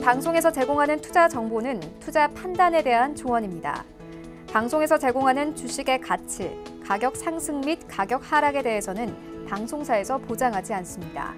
방송에서 제공하는 투자 정보는 투자 판단에 대한 조언입니다. 방송에서 제공하는 주식의 가치, 가격 상승 및 가격 하락에 대해서는 방송사에서 보장하지 않습니다.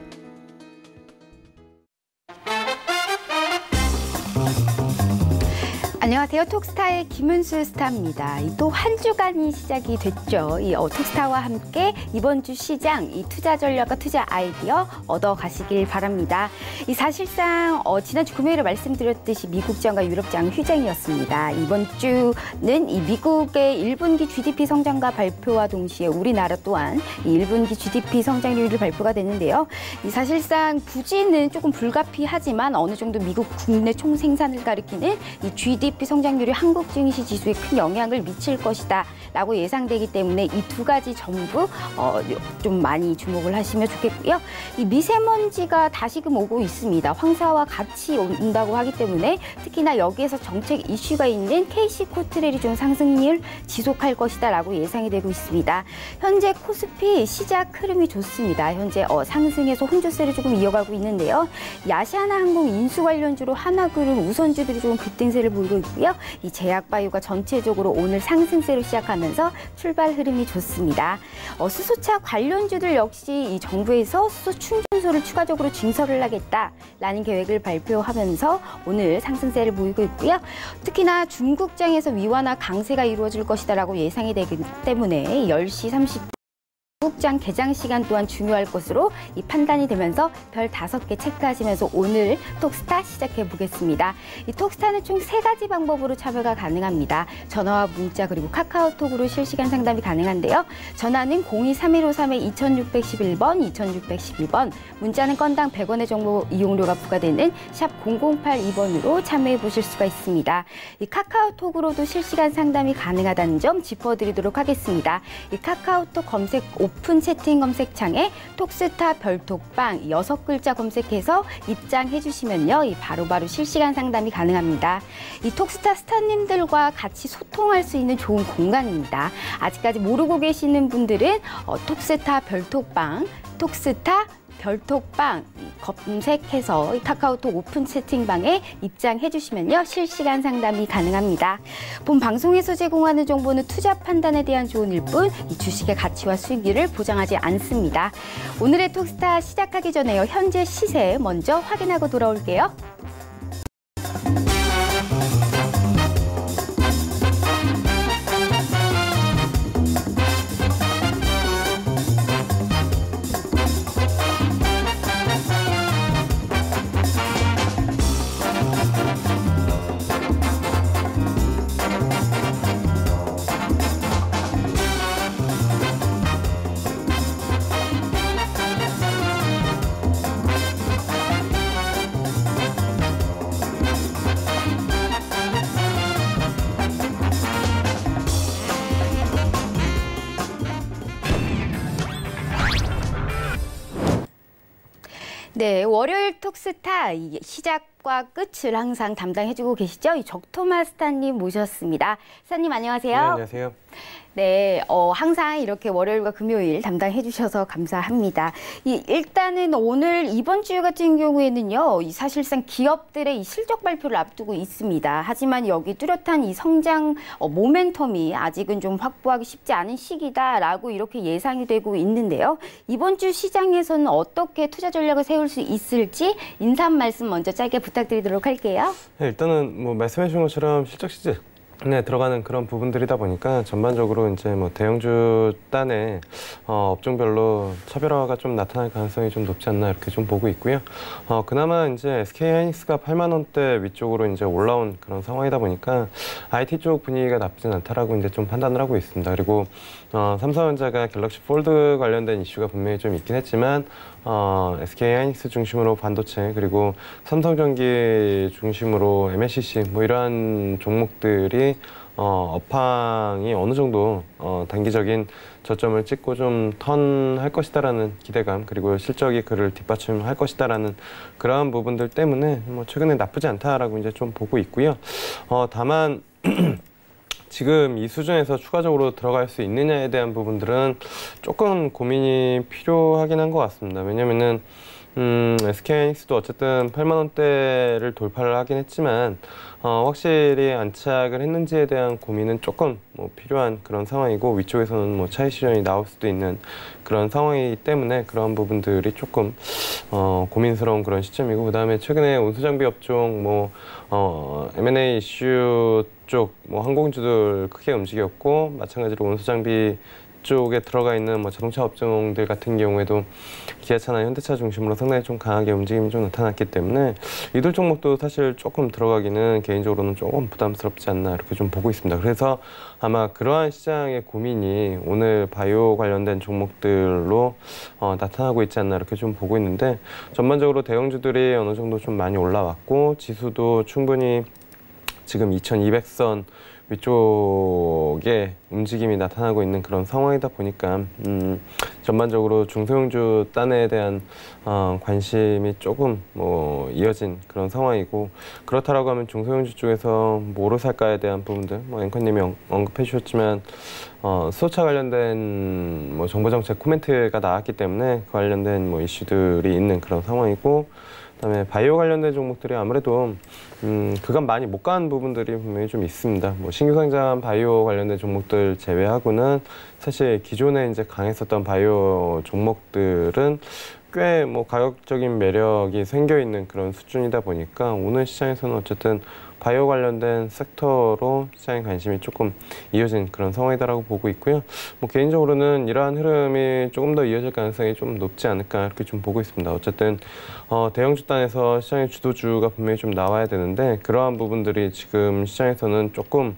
안녕하세요. 톡스타의 김은수 스타입니다. 또 한 주간이 시작이 됐죠. 이 톡스타와 함께 이번 주 시장, 이 투자 전략과 투자 아이디어 얻어가시길 바랍니다. 이 사실상 지난주 금요일에 말씀드렸듯이 미국장과 유럽장 휴장이었습니다. 이번 주는 이 미국의 1분기 GDP 성장과 발표와 동시에 우리나라 또한 이 1분기 GDP 성장률이 발표가 됐는데요. 이 사실상 부진은 조금 불가피하지만 어느 정도 미국 국내 총생산을 가리키는 이 GDP 성장률이 한국 증시 지수에 큰 영향을 미칠 것이다 라고 예상되기 때문에 이 두 가지 전부 좀 많이 주목을 하시면 좋겠고요. 이 미세먼지가 다시금 오고 있습니다. 황사와 같이 온다고 하기 때문에 특히나 여기에서 정책 이슈가 있는 KC 코트레일이 좀 상승률 지속할 것이다 라고 예상이 되고 있습니다. 현재 코스피 시작 흐름이 좋습니다. 현재 상승해서 혼조세를 조금 이어가고 있는데요. 이 아시아나항공 인수 관련주로 하나그룹 우선주들이 좀 급등세를 보이고 있고요. 이 제약바이오가 전체적으로 오늘 상승세로 시작하면서 출발 흐름이 좋습니다. 수소차 관련주들 역시 이 정부에서 수소 충전소를 추가적으로 증설을 하겠다라는 계획을 발표하면서 오늘 상승세를 보이고 있고요. 특히나 중국장에서 위완화 강세가 이루어질 것이다라고 예상이 되기 때문에 10시 30분 중국장 개장 시간 또한 중요할 것으로 이 판단이 되면서 별 5개 체크하시면서 오늘 톡스타 시작해 보겠습니다. 이 톡스타는 총 3가지 방법으로 참여가 가능합니다. 전화와 문자 그리고 카카오톡으로 실시간 상담이 가능한데요. 전화는 0231-3611번, 2612번, 문자는 건당 100원의 정보 이용료가 부과되는 샵 0082번으로 참여해 보실 수가 있습니다. 이 카카오톡으로도 실시간 상담이 가능하다는 점 짚어드리도록 하겠습니다. 이 카카오톡 검색 오픈 채팅 검색창에 톡스타 별톡방 6글자 검색해서 입장해 주시면요. 바로바로 실시간 상담이 가능합니다. 이 톡스타 스타님들과 같이 소통할 수 있는 좋은 공간입니다. 아직까지 모르고 계시는 분들은 톡스타 별톡방, 톡스타 별톡방 검색해서 카카오톡 오픈 채팅방에 입장해 주시면요. 실시간 상담이 가능합니다. 본 방송에서 제공하는 정보는 투자 판단에 대한 조언일 뿐 이 주식의 가치와 수익률을 보장하지 않습니다. 오늘의 톡스타 시작하기 전에요. 현재 시세 먼저 확인하고 돌아올게요. 네, 월요일 톡스타 시작과 끝을 항상 담당해주고 계시죠? 이 적토마 스타님 모셨습니다. 스타님 안녕하세요. 네, 안녕하세요. 네, 항상 이렇게 월요일과 금요일 담당해 주셔서 감사합니다. 일단은 오늘 이번 주 같은 경우에는요, 사실상 기업들의 이 실적 발표를 앞두고 있습니다. 하지만 여기 뚜렷한 이 성장 모멘텀이 아직은 좀 확보하기 쉽지 않은 시기다라고 이렇게 예상이 되고 있는데요. 이번 주 시장에서는 어떻게 투자 전략을 세울 수 있을지 인사 한 말씀 먼저 짧게 부탁드리도록 할게요. 네, 일단은 뭐 말씀해 주신 것처럼 실적 시즌 네, 들어가는 그런 부분들이다 보니까 전반적으로 이제 뭐 대형주 단의 업종별로 차별화가 좀 나타날 가능성이 좀 높지 않나 이렇게 좀 보고 있고요. 그나마 이제 SK하이닉스가 8만 원대 위쪽으로 이제 올라온 그런 상황이다 보니까 IT 쪽 분위기가 나쁘진 않다라고 이제 좀 판단을 하고 있습니다. 그리고 삼성전자가 갤럭시 폴드 관련된 이슈가 분명히 좀 있긴 했지만 SK하이닉스 중심으로 반도체 그리고 삼성전기 중심으로 MLCC 뭐 이러한 종목들이 업황이 어느 정도 단기적인 저점을 찍고 좀 턴할 것이다라는 기대감 그리고 실적이 그를 뒷받침할 것이다라는 그러한 부분들 때문에 뭐 최근에 나쁘지 않다라고 이제 좀 보고 있고요. 다만 지금 이 수준에서 추가적으로 들어갈 수 있느냐에 대한 부분들은 조금 고민이 필요하긴 한 것 같습니다. 왜냐면은 SK하이닉스도 어쨌든 8만 원대를 돌파를 하긴 했지만 확실히 안착을 했는지에 대한 고민은 조금 뭐 필요한 그런 상황이고, 위쪽에서는 뭐 차익 실현이 나올 수도 있는 그런 상황이기 때문에 그런 부분들이 조금 고민스러운 그런 시점이고, 그다음에 최근에 운수장비 업종 뭐 M&A 이슈 쪽 뭐 항공주들 크게 움직였고, 마찬가지로 운수장비 쪽에 들어가 있는 뭐 자동차 업종들 같은 경우에도 기아차나 현대차 중심으로 상당히 좀 강하게 움직임이 좀 나타났기 때문에 이들 종목도 사실 조금 들어가기는 개인적으로는 조금 부담스럽지 않나 이렇게 좀 보고 있습니다. 그래서 아마 그러한 시장의 고민이 오늘 바이오 관련된 종목들로 나타나고 있지 않나 이렇게 좀 보고 있는데, 전반적으로 대형주들이 어느 정도 좀 많이 올라왔고, 지수도 충분히 지금 2200선 위쪽에 움직임이 나타나고 있는 그런 상황이다 보니까 전반적으로 중소형주 단에 대한 관심이 조금 뭐 이어진 그런 상황이고, 그렇다라고 하면 중소형주 쪽에서 뭐로 살까에 대한 부분들, 뭐 앵커님이 언급해 주셨지만 수소차 관련된 뭐 정보정책 코멘트가 나왔기 때문에 그 관련된 뭐 이슈들이 있는 그런 상황이고, 그다음에 바이오 관련된 종목들이 아무래도 그간 많이 못 간 부분들이 분명히 좀 있습니다. 뭐 신규 상장 바이오 관련된 종목들 제외하고는 사실 기존에 이제 강했었던 바이오 종목들은 꽤 뭐 가격적인 매력이 생겨 있는 그런 수준이다 보니까 오늘 시장에서는 어쨌든 바이오 관련된 섹터로 시장의 관심이 조금 이어진 그런 상황이다라고 보고 있고요. 뭐 개인적으로는 이러한 흐름이 조금 더 이어질 가능성이 좀 높지 않을까 이렇게 좀 보고 있습니다. 어쨌든 대형주 단에서 시장의 주도주가 분명히 좀 나와야 되는데, 그러한 부분들이 지금 시장에서는 조금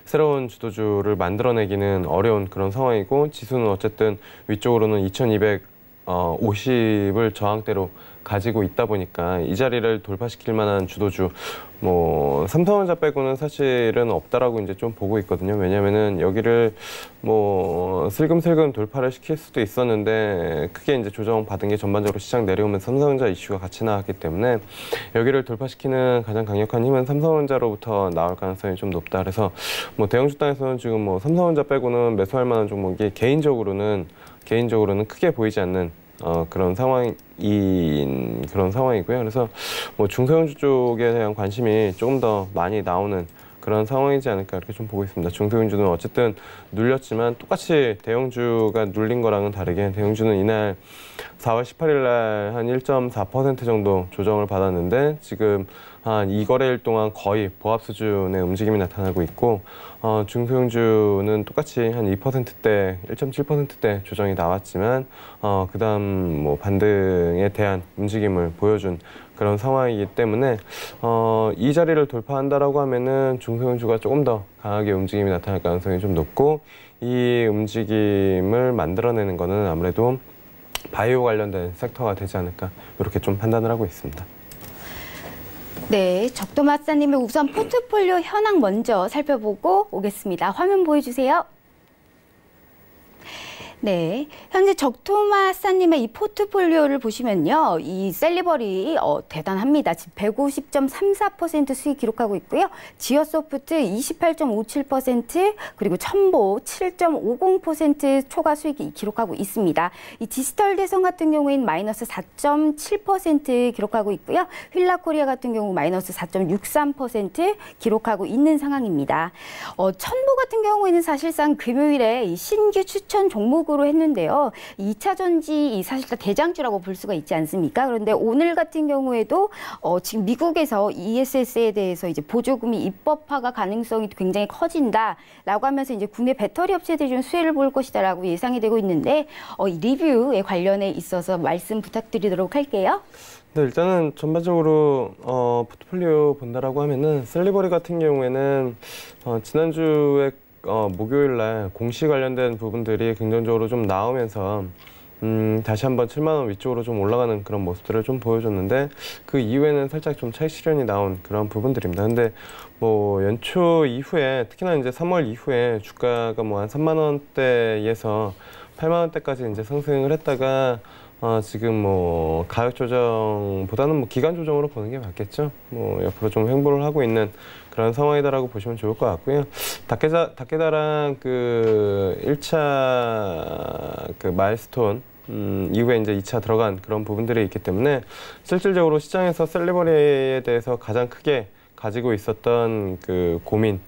새로운 주도주를 만들어내기는 어려운 그런 상황이고, 지수는 어쨌든 위쪽으로는 2250을 저항대로 가지고 있다 보니까 이 자리를 돌파시킬 만한 주도주, 뭐 삼성전자 빼고는 사실은 없다라고 이제 좀 보고 있거든요. 왜냐면은 여기를 뭐 슬금슬금 돌파를 시킬 수도 있었는데 크게 이제 조정 받은 게 전반적으로 시장 내려오면서 삼성전자 이슈가 같이 나왔기 때문에 여기를 돌파시키는 가장 강력한 힘은 삼성전자로부터 나올 가능성이 좀 높다. 그래서 뭐 대형주 단에서는 지금 뭐 삼성전자 빼고는 매수할 만한 종목이 개인적으로는 크게 보이지 않는 그런 그런 상황이고요. 그래서 뭐 중소형주 쪽에 대한 관심이 조금 더 많이 나오는 그런 상황이지 않을까 이렇게 좀 보고 있습니다. 중소형주는 어쨌든 눌렸지만 똑같이 대형주가 눌린 거랑은 다르게 대형주는 이날 4월 18일 날 한 1.4% 정도 조정을 받았는데 지금 한 2거래일 동안 거의 보합 수준의 움직임이 나타나고 있고, 중소형주는 똑같이 한 2%대, 1.7%대 조정이 나왔지만 그다음 뭐 반등에 대한 움직임을 보여준 그런 상황이기 때문에 이 자리를 돌파한다라고 하면은 중소형주가 조금 더 강하게 움직임이 나타날 가능성이 좀 높고, 이 움직임을 만들어내는 거는 아무래도 바이오 관련된 섹터가 되지 않을까 이렇게 좀 판단을 하고 있습니다. 네, 적도마사님의 우선 포트폴리오 현황 먼저 살펴보고 오겠습니다. 화면 보여주세요. 네, 현재 적토마사님의 이 포트폴리오를 보시면요, 이 셀리버리 대단합니다. 지금 150.34% 수익 기록하고 있고요. 지어소프트 28.57%, 그리고 첨보 7.50% 초과 수익이 기록하고 있습니다. 이 디지털 대성 같은 경우에는 마이너스 4.7% 기록하고 있고요. 휠라코리아 같은 경우 마이너스 4.63% 기록하고 있는 상황입니다. 첨보 같은 경우에는 사실상 금요일에 이 신규 추천 종목으로 했는데요. 2차 전지 사실상 대장주라고 볼 수가 있지 않습니까? 그런데 오늘 같은 경우에도 지금 미국에서 ESS에 대해서 이제 보조금이 입법화가 가능성이 굉장히 커진다라고 하면서 이제 국내 배터리 업체들이 좀 수혜를 볼 것이다라고 예상이 되고 있는데 이 리뷰에 관련해 있어서 말씀 부탁드리도록 할게요. 네, 일단은 전반적으로 포트폴리오 본다라고 하면은 셀리버리 같은 경우에는 지난주에 목요일 날 공시 관련된 부분들이 긍정적으로 좀 나오면서 다시 한번 7만 원 위쪽으로 좀 올라가는 그런 모습들을 좀 보여줬는데, 그 이후에는 살짝 좀 차익 실현이 나온 그런 부분들입니다. 근데 뭐 연초 이후에 특히나 이제 3월 이후에 주가가 뭐 한 3만 원대에서 8만 원대까지 이제 상승을 했다가 지금 뭐 가격 조정보다는 뭐 기간 조정으로 보는 게 맞겠죠. 뭐 옆으로 좀 횡보를 하고 있는 그런 상황이다라고 보시면 좋을 것 같고요. 다케다랑 그 1차 그 마일스톤 이후에 이제 2차 들어간 그런 부분들이 있기 때문에 실질적으로 시장에서 셀리버리에 대해서 가장 크게 가지고 있었던 그 고민,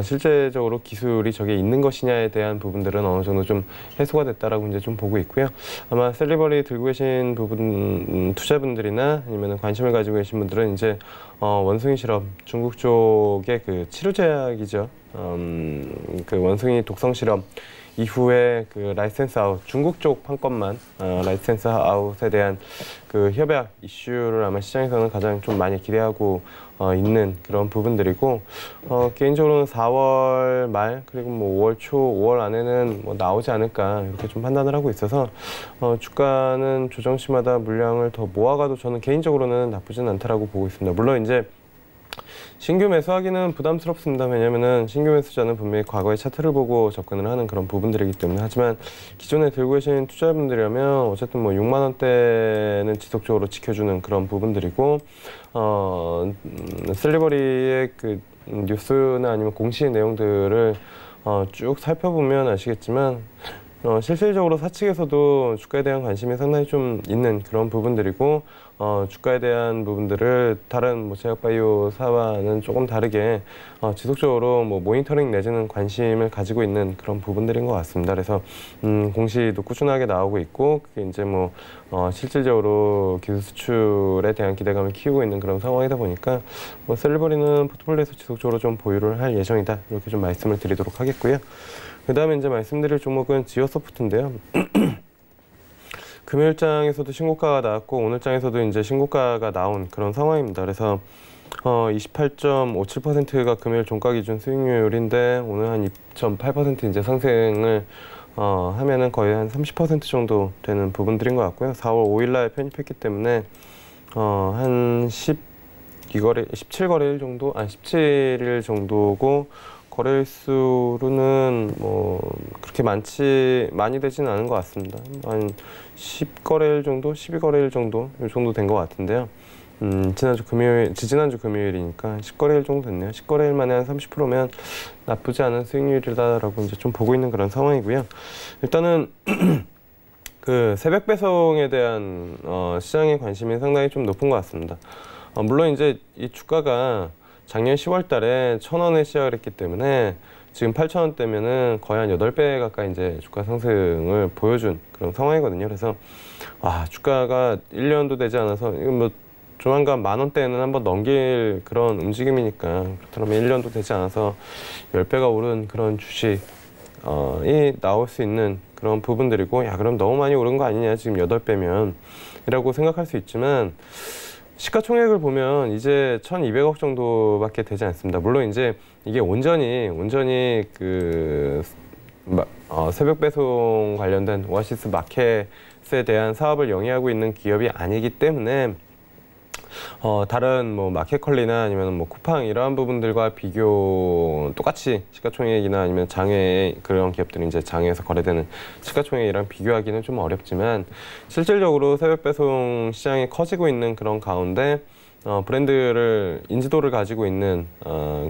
실제적으로 기술이 저게 있는 것이냐에 대한 부분들은 어느 정도 좀 해소가 됐다라고 이제 좀 보고 있고요. 아마 셀리버리 들고 계신 부분, 투자분들이나 아니면 관심을 가지고 계신 분들은 이제 원숭이 실험, 중국 쪽의 그 치료제약이죠. 그 원숭이 독성 실험 이후에 그 라이센스 아웃, 중국 쪽 판권만 라이센스 아웃에 대한 그 협약 이슈를 아마 시장에서는 가장 좀 많이 기대하고 있는 그런 부분들이고, 개인적으로는 4월 말 그리고 뭐 5월 초, 5월 안에는 뭐 나오지 않을까 이렇게 좀 판단을 하고 있어서 주가는 조정 시마다 물량을 더 모아가도 저는 개인적으로는 나쁘진 않다라고 보고 있습니다. 물론 이제 신규 매수하기는 부담스럽습니다. 왜냐면은 신규 매수자는 분명히 과거의 차트를 보고 접근을 하는 그런 부분들이기 때문에. 하지만 기존에 들고 계신 투자분들이라면 어쨌든 뭐 6만 원대는 지속적으로 지켜주는 그런 부분들이고, 셀리버리의 그 뉴스나 아니면 공시 내용들을 쭉 살펴보면 아시겠지만 실질적으로 사측에서도 주가에 대한 관심이 상당히 좀 있는 그런 부분들이고, 주가에 대한 부분들을 다른 뭐 제약바이오사와는 조금 다르게 지속적으로 뭐 모니터링 내지는 관심을 가지고 있는 그런 부분들인 것 같습니다. 그래서 공시도 꾸준하게 나오고 있고, 그게 이제 뭐 실질적으로 기술 수출에 대한 기대감을 키우고 있는 그런 상황이다 보니까 뭐 셀리버리는 포트폴리오에서 지속적으로 좀 보유를 할 예정이다, 이렇게 좀 말씀을 드리도록 하겠고요. 그 다음에 이제 말씀드릴 종목은 지오소프트인데요. 금요일장에서도 신고가가 나왔고 오늘장에서도 이제 신고가가 나온 그런 상황입니다. 그래서 28.57%가 금요일 종가 기준 수익률인데 오늘 한 2.8% 이제 상승을 하면은 거의 한 30% 정도 되는 부분들인 것 같고요. 4월 5일날 편입했기 때문에 한 17거래일 정도, 17일 정도고, 거래일수로는 뭐 그렇게 많이 되지는 않은 것 같습니다. 한 10거래일 정도, 12거래일 정도, 이 정도 된 것 같은데요. 지지난주 금요일이니까 10거래일 정도 됐네요. 10거래일 만에 한 30%면 나쁘지 않은 수익률이다라고 이제 좀 보고 있는 그런 상황이고요. 일단은 그 새벽 배송에 대한 시장의 관심이 상당히 좀 높은 것 같습니다. 물론 이제 이 주가가 작년 10월 달에 1,000원에 시작을 했기 때문에 지금 8,000원대면은 거의 한 8배 가까이 이제 주가 상승을 보여준 그런 상황이거든요. 그래서 주가가 1년도 되지 않아서 이건 뭐 조만간 10,000원대는 한번 넘길 그런 움직임이니까, 그렇다면 1년도 되지 않아서 10배가 오른 그런 주식이 나올 수 있는 그런 부분들이고, 야 그럼 너무 많이 오른 거 아니냐 지금 8배면 이라고 생각할 수 있지만, 시가총액을 보면 이제 1,200억 정도밖에 되지 않습니다. 물론 이제 이게 온전히 그 새벽 배송 관련된 오아시스 마켓에 대한 사업을 영위하고 있는 기업이 아니기 때문에 다른 뭐 마켓컬리나 아니면 뭐 쿠팡 이러한 부분들과 똑같이 시가총액이나 아니면 장외 그런 기업들이 이제 장외에서 거래되는 시가총액이랑 비교하기는 좀 어렵지만, 실질적으로 새벽 배송 시장이 커지고 있는 그런 가운데 브랜드를 인지도를 가지고 있는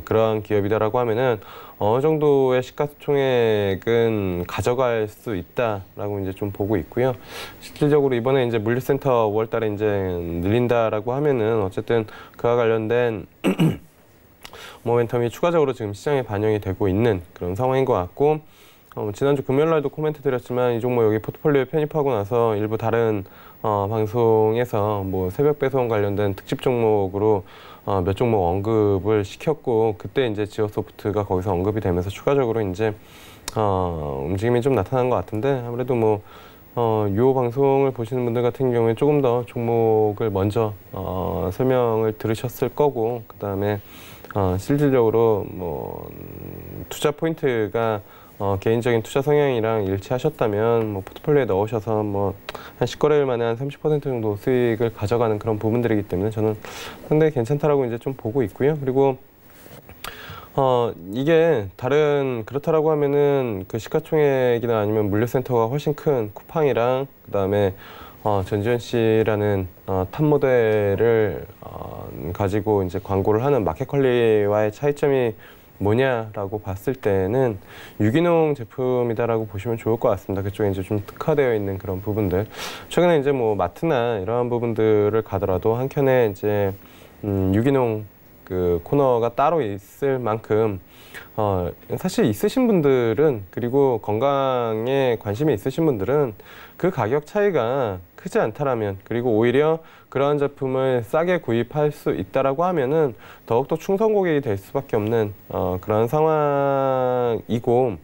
그러한 기업이다라고 하면은 어느 정도의 시가총액은 가져갈 수 있다라고 이제 좀 보고 있고요. 실질적으로 이번에 이제 물류센터 5월달에 이제 늘린다라고 하면은 어쨌든 그와 관련된 모멘텀이 추가적으로 지금 시장에 반영이 되고 있는 그런 상황인 것 같고, 지난주 금요일날도 코멘트 드렸지만 이 종목 여기 포트폴리오에 편입하고 나서 일부 다른 방송에서 뭐 새벽 배송 관련된 특집 종목으로 몇 종목 언급을 시켰고, 그때 이제 지오소프트가 거기서 언급이 되면서 추가적으로 이제 움직임이 좀 나타난 것 같은데, 아무래도 뭐 요 방송을 보시는 분들 같은 경우에 조금 더 종목을 먼저 설명을 들으셨을 거고, 그 다음에 실질적으로 뭐 투자 포인트가 개인적인 투자 성향이랑 일치하셨다면 뭐 포트폴리오에 넣으셔서 뭐 한 10거래일 만에 한 30% 정도 수익을 가져가는 그런 부분들이기 때문에 저는 상당히 괜찮다라고 이제 좀 보고 있고요. 그리고 이게 그렇다라고 하면은 그 시가총액이나 아니면 물류센터가 훨씬 큰 쿠팡이랑 그다음에 전지현 씨라는 탑 모델을 가지고 이제 광고를 하는 마켓컬리와의 차이점이 뭐냐라고 봤을 때는 유기농 제품이다라고 보시면 좋을 것 같습니다. 그쪽에 이제 좀 특화되어 있는 그런 부분들. 최근에 이제 뭐 마트나 이러한 부분들을 가더라도 한켠에 이제 유기농 그 코너가 따로 있을 만큼 사실 있으신 분들은, 그리고 건강에 관심이 있으신 분들은 그 가격 차이가 크지 않다라면, 그리고 오히려 그러한 제품을 싸게 구입할 수 있다라고 하면은 더욱더 충성 고객이 될 수밖에 없는 그런 상황이고,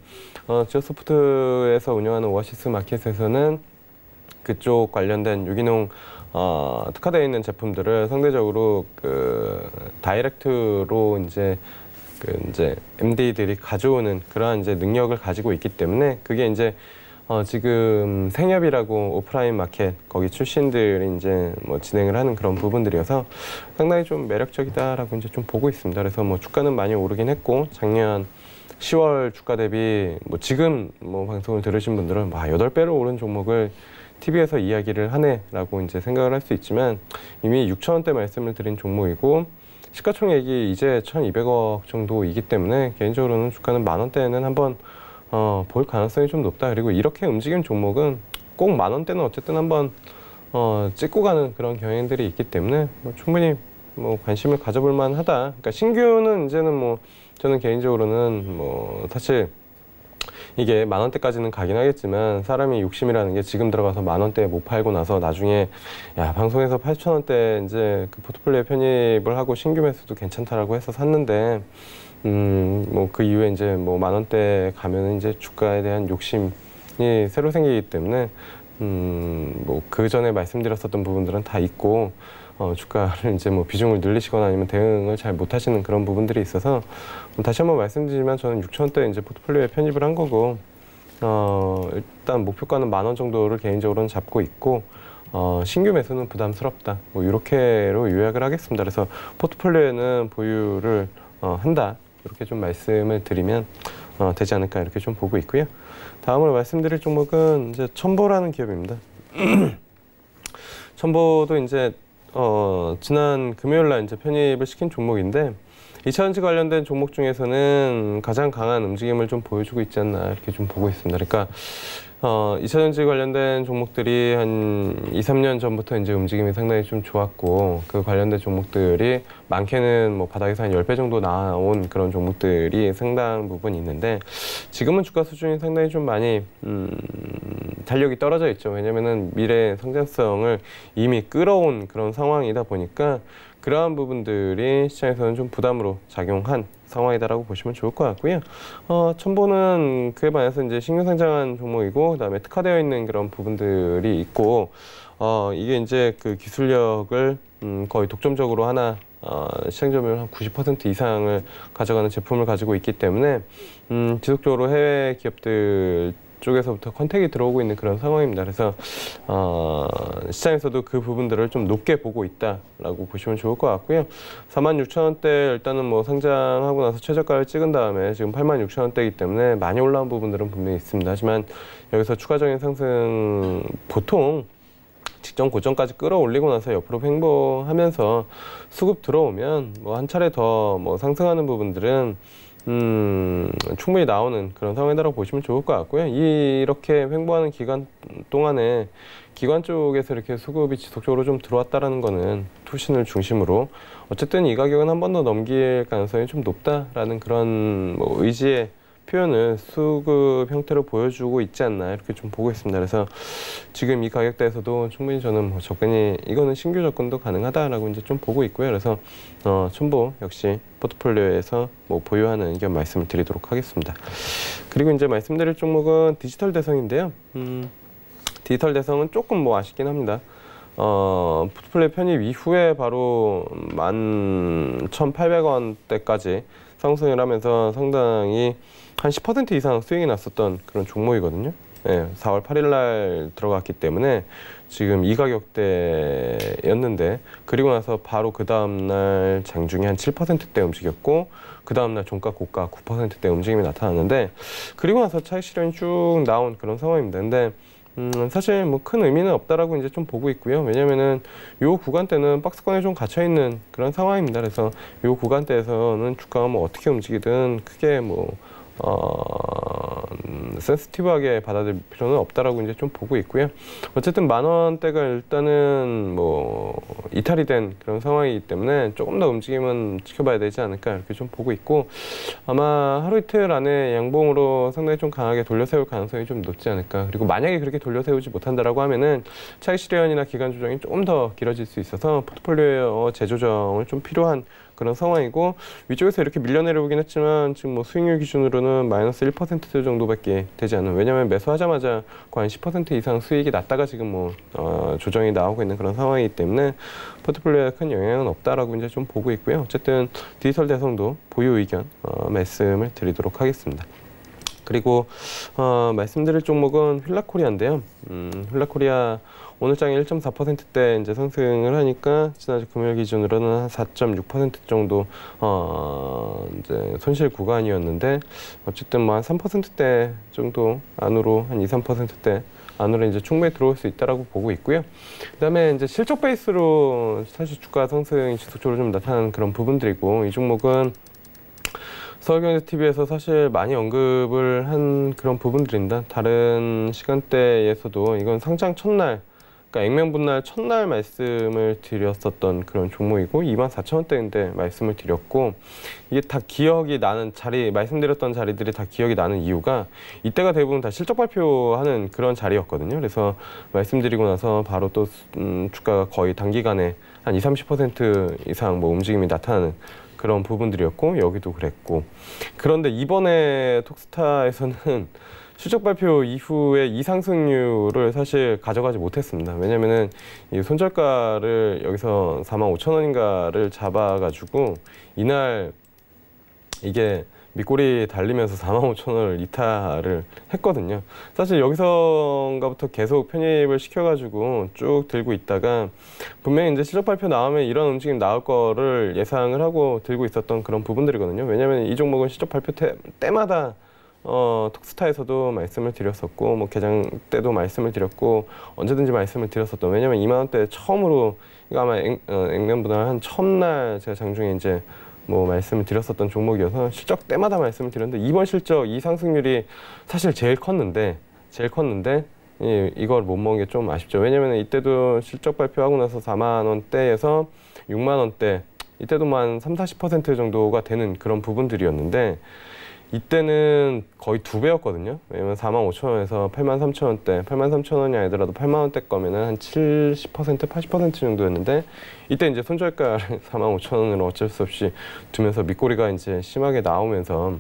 지오소프트에서 운영하는 오아시스 마켓에서는 그쪽 관련된 유기농 특화되어 있는 제품들을 상대적으로 그 다이렉트로 이제 MD들이 가져오는 그러한 이제 능력을 가지고 있기 때문에, 그게 이제 지금 생협이라고 오프라인 마켓 거기 출신들이 이제 뭐 진행을 하는 그런 부분들이어서 상당히 좀 매력적이다라고 이제 좀 보고 있습니다. 그래서 뭐 주가는 많이 오르긴 했고, 작년 10월 주가 대비 뭐 지금 뭐 방송을 들으신 분들은 8배로 오른 종목을 TV에서 이야기를 하네라고 이제 생각을 할 수 있지만, 이미 6,000원대 말씀을 드린 종목이고 시가총액이 이제 1,200억 정도이기 때문에 개인적으로는 주가는 10,000원대는 한번 볼 가능성이 좀 높다. 그리고 이렇게 움직인 종목은 꼭 10,000원대는 어쨌든 한번 찍고 가는 그런 경향들이 있기 때문에 충분히 뭐 관심을 가져볼 만하다. 그러니까 신규는 이제는 뭐 저는 개인적으로는 뭐 사실 이게 10,000원대까지는 가긴 하겠지만, 사람이 욕심이라는 게 지금 들어가서 10,000원대에 못 팔고 나서 나중에 야 방송에서 8,000원대 이제 그 포트폴리오에 편입을 하고 신규 매수도 괜찮다라고 해서 샀는데 뭐 그 이후에 이제 뭐 10,000원대 가면은 이제 주가에 대한 욕심이 새로 생기기 때문에 뭐 그 전에 말씀드렸었던 부분들은 다 있고, 주가를 이제 뭐 비중을 늘리시거나 아니면 대응을 잘 못하시는 그런 부분들이 있어서 다시 한번 말씀드리지만, 저는 6,000원대 이제 포트폴리오에 편입을 한 거고, 일단 목표가는 10,000원 정도를 개인적으로는 잡고 있고, 신규 매수는 부담스럽다. 뭐 이렇게로 요약을 하겠습니다. 그래서 포트폴리오에는 보유를 한다. 이렇게 좀 말씀을 드리면 되지 않을까 이렇게 좀 보고 있고요. 다음으로 말씀드릴 종목은 이제 첨보라는 기업입니다. 첨보도 이제 지난 금요일 날 이제 편입을 시킨 종목인데, 2차전지 관련된 종목 중에서는 가장 강한 움직임을 좀 보여주고 있지 않나 이렇게 좀 보고 있습니다. 그러니까 2차전지 관련된 종목들이 한 2, 3년 전부터 이제 움직임이 상당히 좀 좋았고, 그 관련된 종목들이 많게는 뭐 바닥에서 한 10배 정도 나온 그런 종목들이 상당 부분 있는데, 지금은 주가 수준이 상당히 좀 많이 탄력이 떨어져 있죠. 왜냐면은 미래 성장성을 이미 끌어온 그런 상황이다 보니까 그러한 부분들이 시장에서는 좀 부담으로 작용한 상황이다라고 보시면 좋을 것 같고요. 첨보는 그에 반해서 이제 신규 상장한 종목이고, 그다음에 특화되어 있는 그런 부분들이 있고, 이게 이제 그 기술력을 거의 독점적으로 하나 시장 점유율 한 90% 이상을 가져가는 제품을 가지고 있기 때문에 지속적으로 해외 기업들 쪽에서부터 컨택이 들어오고 있는 그런 상황입니다. 그래서 시장에서도 그 부분들을 좀 높게 보고 있다라고 보시면 좋을 것 같고요. 46,000원대 일단은 뭐 상장하고 나서 최저가를 찍은 다음에 지금 86,000원대이기 때문에 많이 올라온 부분들은 분명히 있습니다. 하지만 여기서 추가적인 상승, 보통 직전 고점까지 끌어올리고 나서 옆으로 횡보하면서 수급 들어오면 뭐 한 차례 더 뭐 상승하는 부분들은 충분히 나오는 그런 상황이라고 보시면 좋을 것 같고요. 이렇게 횡보하는 기간 동안에 기관 쪽에서 이렇게 수급이 지속적으로 좀 들어왔다라는 거는 투신을 중심으로 어쨌든 이 가격은 한 번 더 넘길 가능성이 좀 높다라는 그런 뭐 의지의 표현을 수급 형태로 보여주고 있지 않나 이렇게 좀 보고 있습니다. 그래서 지금 이 가격대에서도 충분히 저는 뭐 접근이, 이거는 신규 접근도 가능하다라고 이제 좀 보고 있고요. 그래서 첨보 역시 포트폴리오에서 뭐 보유하는 의견 말씀을 드리도록 하겠습니다. 그리고 이제 말씀드릴 종목은 디지털 대성인데요. 디지털 대성은 조금 뭐 아쉽긴 합니다. 포트폴리오 편입 이후에 바로 11,800원대까지 상승을 하면서 상당히 한 10% 이상 수익이 났었던 그런 종목이거든요. 네, 4월 8일 날 들어갔기 때문에 지금 이 가격대였는데, 그리고 나서 바로 그 다음날 장중에 한 7%대 움직였고, 그 다음날 종가 고가 9%대 움직임이 나타났는데, 그리고 나서 차익 실현이 쭉 나온 그런 상황입니다. 근데 사실 뭐 큰 의미는 없다라고 이제 좀 보고 있고요. 왜냐면은 요 구간대는 박스권에 좀 갇혀 있는 그런 상황입니다. 그래서 요 구간대에서는 주가가 뭐 어떻게 움직이든 크게 뭐 센시티브하게 받아들일 필요는 없다라고 이제 좀 보고 있고요. 어쨌든 10,000원대가 일단은 뭐 이탈이 된 그런 상황이기 때문에 조금 더 움직임은 지켜봐야 되지 않을까 이렇게 좀 보고 있고, 아마 하루 이틀 안에 양봉으로 상당히 좀 강하게 돌려세울 가능성이 좀 높지 않을까. 그리고 만약에 그렇게 돌려세우지 못한다라고 하면은 차익 실현이나 기간 조정이 조금 더 길어질 수 있어서 포트폴리오 재조정을 좀 필요한 그런 상황이고, 위쪽에서 이렇게 밀려 내려오긴 했지만 지금 뭐 수익률 기준으로는 마이너스 1% 정도밖에 되지 않아요. 왜냐하면 매수하자마자 거의 10% 이상 수익이 났다가 지금 뭐 조정이 나오고 있는 그런 상황이기 때문에 포트폴리오에 큰 영향은 없다라고 이제 좀 보고 있고요. 어쨌든 디지털 대성도 보유 의견 말씀을 드리도록 하겠습니다. 그리고 말씀드릴 종목은 휠라코리아인데요. 휠라코리아 오늘 장에 1.4%대 이제 상승을 하니까 지난주 금요일 기준으로는 한 4.6% 정도 이제 손실 구간이었는데, 어쨌든 뭐 한 3%대 정도 안으로 한 2~3%대 안으로 이제 충분히 들어올 수 있다라고 보고 있고요. 그다음에 이제 실적 베이스로 사실 주가 상승이 지속적으로 좀 나타나는 그런 부분들이고, 이 종목은 서울경제TV에서 사실 많이 언급을 한 그런 부분들입니다. 다른 시간대에서도 이건 상장 첫날, 그러니까 액면분할 첫날 말씀을 드렸었던 그런 종목이고 24,000원대인데 말씀을 드렸고, 이게 다 기억이 나는 자리, 말씀드렸던 자리들이 다 기억이 나는 이유가 이때가 대부분 다 실적 발표하는 그런 자리였거든요. 그래서 말씀드리고 나서 바로 또 주가가 거의 단기간에 한 20~30% 이상 뭐 움직임이 나타나는 그런 부분들이었고, 여기도 그랬고. 그런데 이번에 톡스타에서는 실적 발표 이후에 이 상승률을 사실 가져가지 못했습니다. 왜냐면은 이 손절가를 여기서 45,000원인가를 잡아가지고 이날 이게 밑꼬리 달리면서 45,000원을 이탈을 했거든요. 사실 여기서인가부터 계속 편입을 시켜가지고 쭉 들고 있다가 분명히 이제 실적 발표 나오면 이런 움직임 나올 거를 예상을 하고 들고 있었던 그런 부분들이거든요. 왜냐면 이 종목은 실적 발표 때마다 톡스타에서도 말씀을 드렸었고, 뭐 개장 때도 말씀을 드렸고, 언제든지 말씀을 드렸었던, 왜냐면 20,000원대 처음으로, 이거 아마 액면분할 한 처음날 제가 장중에 이제 뭐 말씀을 드렸었던 종목이어서 실적 때마다 말씀을 드렸는데, 이번 실적 이 상승률이 사실 제일 컸는데 이걸 못 먹은 게 좀 아쉽죠. 왜냐면 이때도 실적 발표하고 나서 40,000원대에서 60,000원대, 이때도 뭐 한 30~40% 정도가 되는 그런 부분들이었는데, 이때는 거의 2배였거든요. 왜냐면 45,000원에서 83,000원대, 83,000원이 아니더라도 80,000원대 거면은 한 70%, 80% 정도였는데, 이때 이제 손절가를 45,000원으로 어쩔 수 없이 두면서 밑꼬리가 이제 심하게 나오면서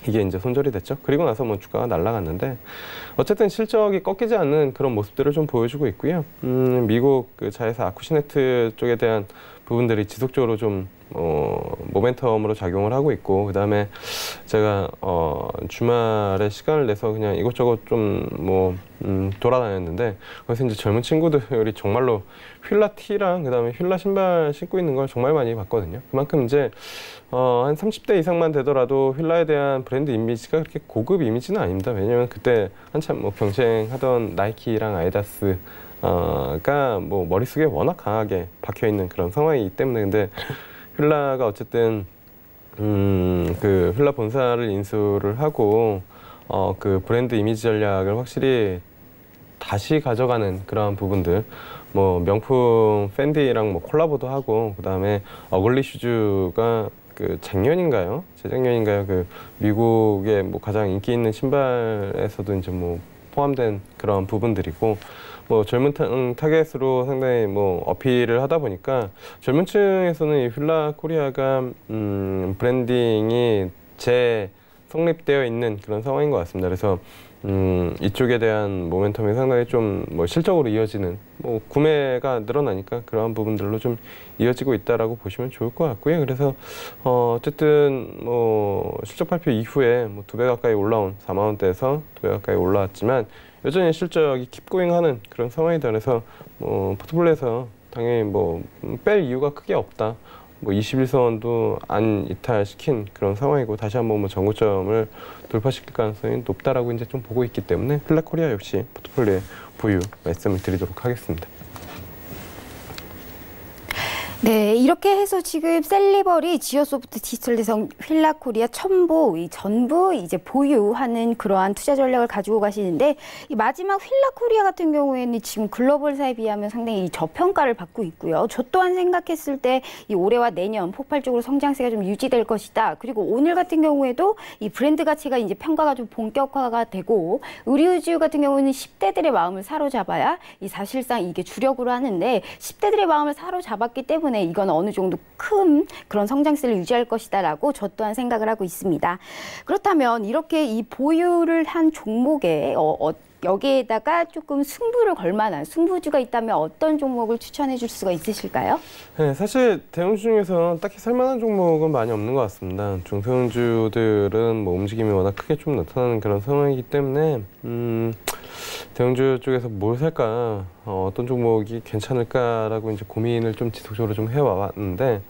이게 이제 손절이 됐죠. 그리고 나서 뭐 주가가 날아갔는데, 어쨌든 실적이 꺾이지 않는 그런 모습들을 좀 보여주고 있고요. 미국 그 자회사 아쿠시네트 쪽에 대한 부분들이 지속적으로 좀 모멘텀으로 작용을 하고 있고, 그 다음에 제가 주말에 시간을 내서 그냥 이것저것 좀 돌아다녔는데, 거기서 이제 젊은 친구들이 정말로 휠라 티랑 그 다음에 휠라 신발 신고 있는 걸 정말 많이 봤거든요. 그만큼 이제 한 30대 이상만 되더라도 휠라에 대한 브랜드 이미지가 그렇게 고급 이미지는 아닙니다. 왜냐면 그때 한참 뭐 경쟁하던 나이키랑 아디다스 가 뭐 머릿속에 워낙 강하게 박혀 있는 그런 상황이기 때문에. 근데 휠라가 어쨌든 그 휠라 본사를 인수를 하고 그 브랜드 이미지 전략을 확실히 다시 가져가는 그런 부분들, 뭐 명품 팬디랑 뭐 콜라보도 하고, 그 다음에 어글리 슈즈가 그 작년인가요? 재작년인가요? 그 미국의 뭐 가장 인기 있는 신발에서도 이제 뭐 포함된 그런 부분들이고, 뭐 젊은 타겟으로 상당히 뭐 어필을 하다 보니까 젊은 층에서는 이 휠라 코리아가 브랜딩이 재성립되어 있는 그런 상황인 것 같습니다. 그래서 이쪽에 대한 모멘텀이 상당히 좀 뭐 실적으로 이어지는, 뭐 구매가 늘어나니까 그러한 부분들로 좀 이어지고 있다라고 보시면 좋을 것 같고요. 그래서 어쨌든 뭐 실적 발표 이후에 뭐 2배 가까이 올라온 40,000원대에서 2배 가까이 올라왔지만 여전히 실적이 킵고잉하는 그런 상황이다. 그래서 포트폴리오에서 당연히 뭐 뺄 이유가 크게 없다. 뭐 21선도 안 이탈시킨 그런 상황이고 다시 한번 뭐 전고점을 돌파시킬 가능성이 높다라고 이제 좀 보고 있기 때문에 힐라코리아 역시 포트폴리오에 보유 말씀을 드리도록 하겠습니다. 네, 이렇게 해서 지금 셀리버리, 지오소프트, 디지털대성, 휠라코리아, 첨보 이 전부 이제 보유하는 그러한 투자 전략을 가지고 가시는데 이 마지막 휠라코리아 같은 경우에는 지금 글로벌사에 비하면 상당히 이 저평가를 받고 있고요. 저 또한 생각했을 때 이 올해와 내년 폭발적으로 성장세가 좀 유지될 것이다. 그리고 오늘 같은 경우에도 이 브랜드 가치가 이제 평가가 좀 본격화가 되고 의류주 같은 경우는 10대들의 마음을 사로잡아야 이 사실상 이게 주력으로 하는데 10대들의 마음을 사로잡았기 때문에 이건 어느 정도 큰 그런 성장세를 유지할 것이다라고 저 또한 생각을 하고 있습니다. 그렇다면 이렇게 이 보유를 한 종목에 여기에다가 조금 승부를 걸 만한 승부주가 있다면 어떤 종목을 추천해 줄 수가 있으실까요? 네, 사실 대형주 중에서 딱히 살만한 종목은 많이 없는 것 같습니다. 중소형주들은 뭐 움직임이 워낙 크게 좀 나타나는 그런 상황이기 때문에 대형주 쪽에서 뭘 살까, 어떤 종목이 괜찮을까라고 이제 고민을 좀 지속적으로 좀 해왔는데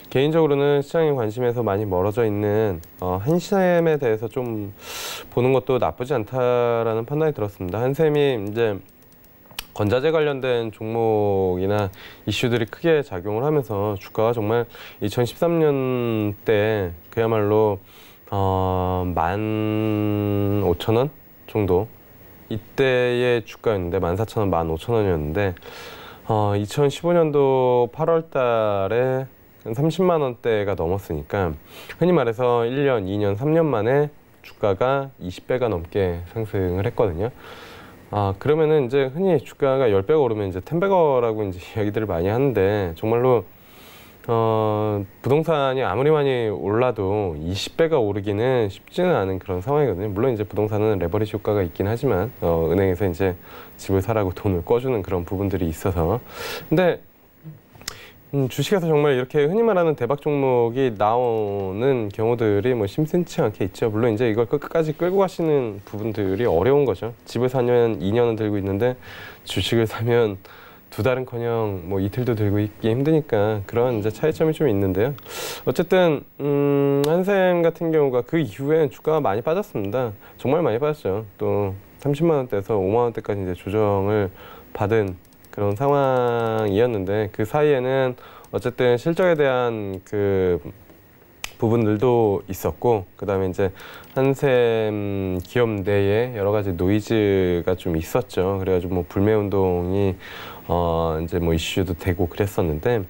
개인적으로는 시장의 관심에서 많이 멀어져 있는 한샘에 대해서 좀 보는 것도 나쁘지 않다라는 판단이 들었습니다. 한샘이 이제 건자재 관련된 종목이나 이슈들이 크게 작용을 하면서 주가가 정말 2013년 때 그야말로 15,000원 정도 이때의 주가였는데 14,000원, 15,000원이었는데 2015년도 8월 달에 30만 원대가 넘었으니까 흔히 말해서 1년, 2년, 3년 만에 주가가 20배가 넘게 상승을 했거든요. 그러면은 이제 흔히 주가가 10배가 오르면 이제 10배거라고 이제 이야기들을 많이 하는데 정말로 부동산이 아무리 많이 올라도 20배가 오르기는 쉽지는 않은 그런 상황이거든요. 물론 이제 부동산은 레버리지 효과가 있긴 하지만 은행에서 이제 집을 사라고 돈을 꿔주는 그런 부분들이 있어서 근데 주식에서 정말 이렇게 흔히 말하는 대박 종목이 나오는 경우들이 뭐 심심치 않게 있죠. 물론 이제 이걸 끝까지 끌고 가시는 부분들이 어려운 거죠. 집을 사면 2년은 들고 있는데 주식을 사면 2달은커녕 뭐 이틀도 들고 있기 힘드니까 그런 이제 차이점이 좀 있는데요. 어쨌든 한샘 같은 경우가 그 이후에 주가가 많이 빠졌습니다. 정말 많이 빠졌죠. 또 30만 원대에서 5만 원대까지 이제 조정을 받은 그런 상황이었는데 그 사이에는 어쨌든 실적에 대한 그 부분들도 있었고 그다음에 이제 한샘 기업 내에 여러 가지 노이즈가 좀 있었죠. 그래가지고 뭐 불매 운동이 이제 뭐 이슈도 되고 그랬었는데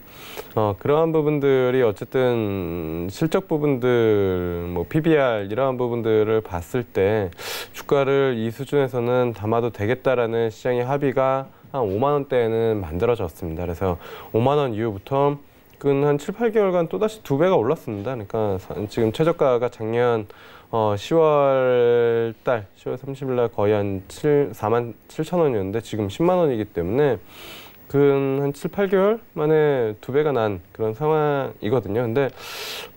그러한 부분들이 어쨌든 실적 부분들 뭐 PBR 이러한 부분들을 봤을 때 주가를 이 수준에서는 담아도 되겠다라는 시장의 합의가 한 5만 원대에는 만들어졌습니다. 그래서 5만 원 이후부터 한 7, 8개월간 또다시 2배가 올랐습니다. 그러니까 지금 최저가가 작년 10월 30일 날 거의 한 4만 7천 원이었는데 지금 10만 원이기 때문에 한 7, 8개월 만에 2배가 난 그런 상황이거든요. 근데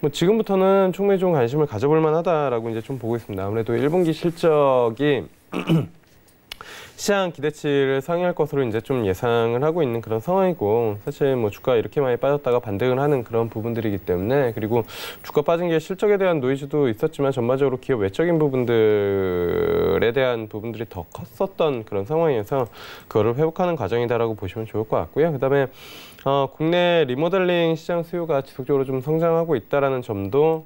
뭐 지금부터는 충분히 좀 관심을 가져볼 만하다라고 이제 좀 보고 있습니다. 아무래도 1분기 실적이 시장 기대치를 상회할 것으로 이제 좀 예상을 하고 있는 그런 상황이고 사실 뭐 주가 이렇게 많이 빠졌다가 반등을 하는 그런 부분들이기 때문에 그리고 주가 빠진 게 실적에 대한 노이즈도 있었지만 전반적으로 기업 외적인 부분들에 대한 부분들이 더 컸었던 그런 상황이어서 그거를 회복하는 과정이다라고 보시면 좋을 것 같고요. 그다음에 국내 리모델링 시장 수요가 지속적으로 좀 성장하고 있다라는 점도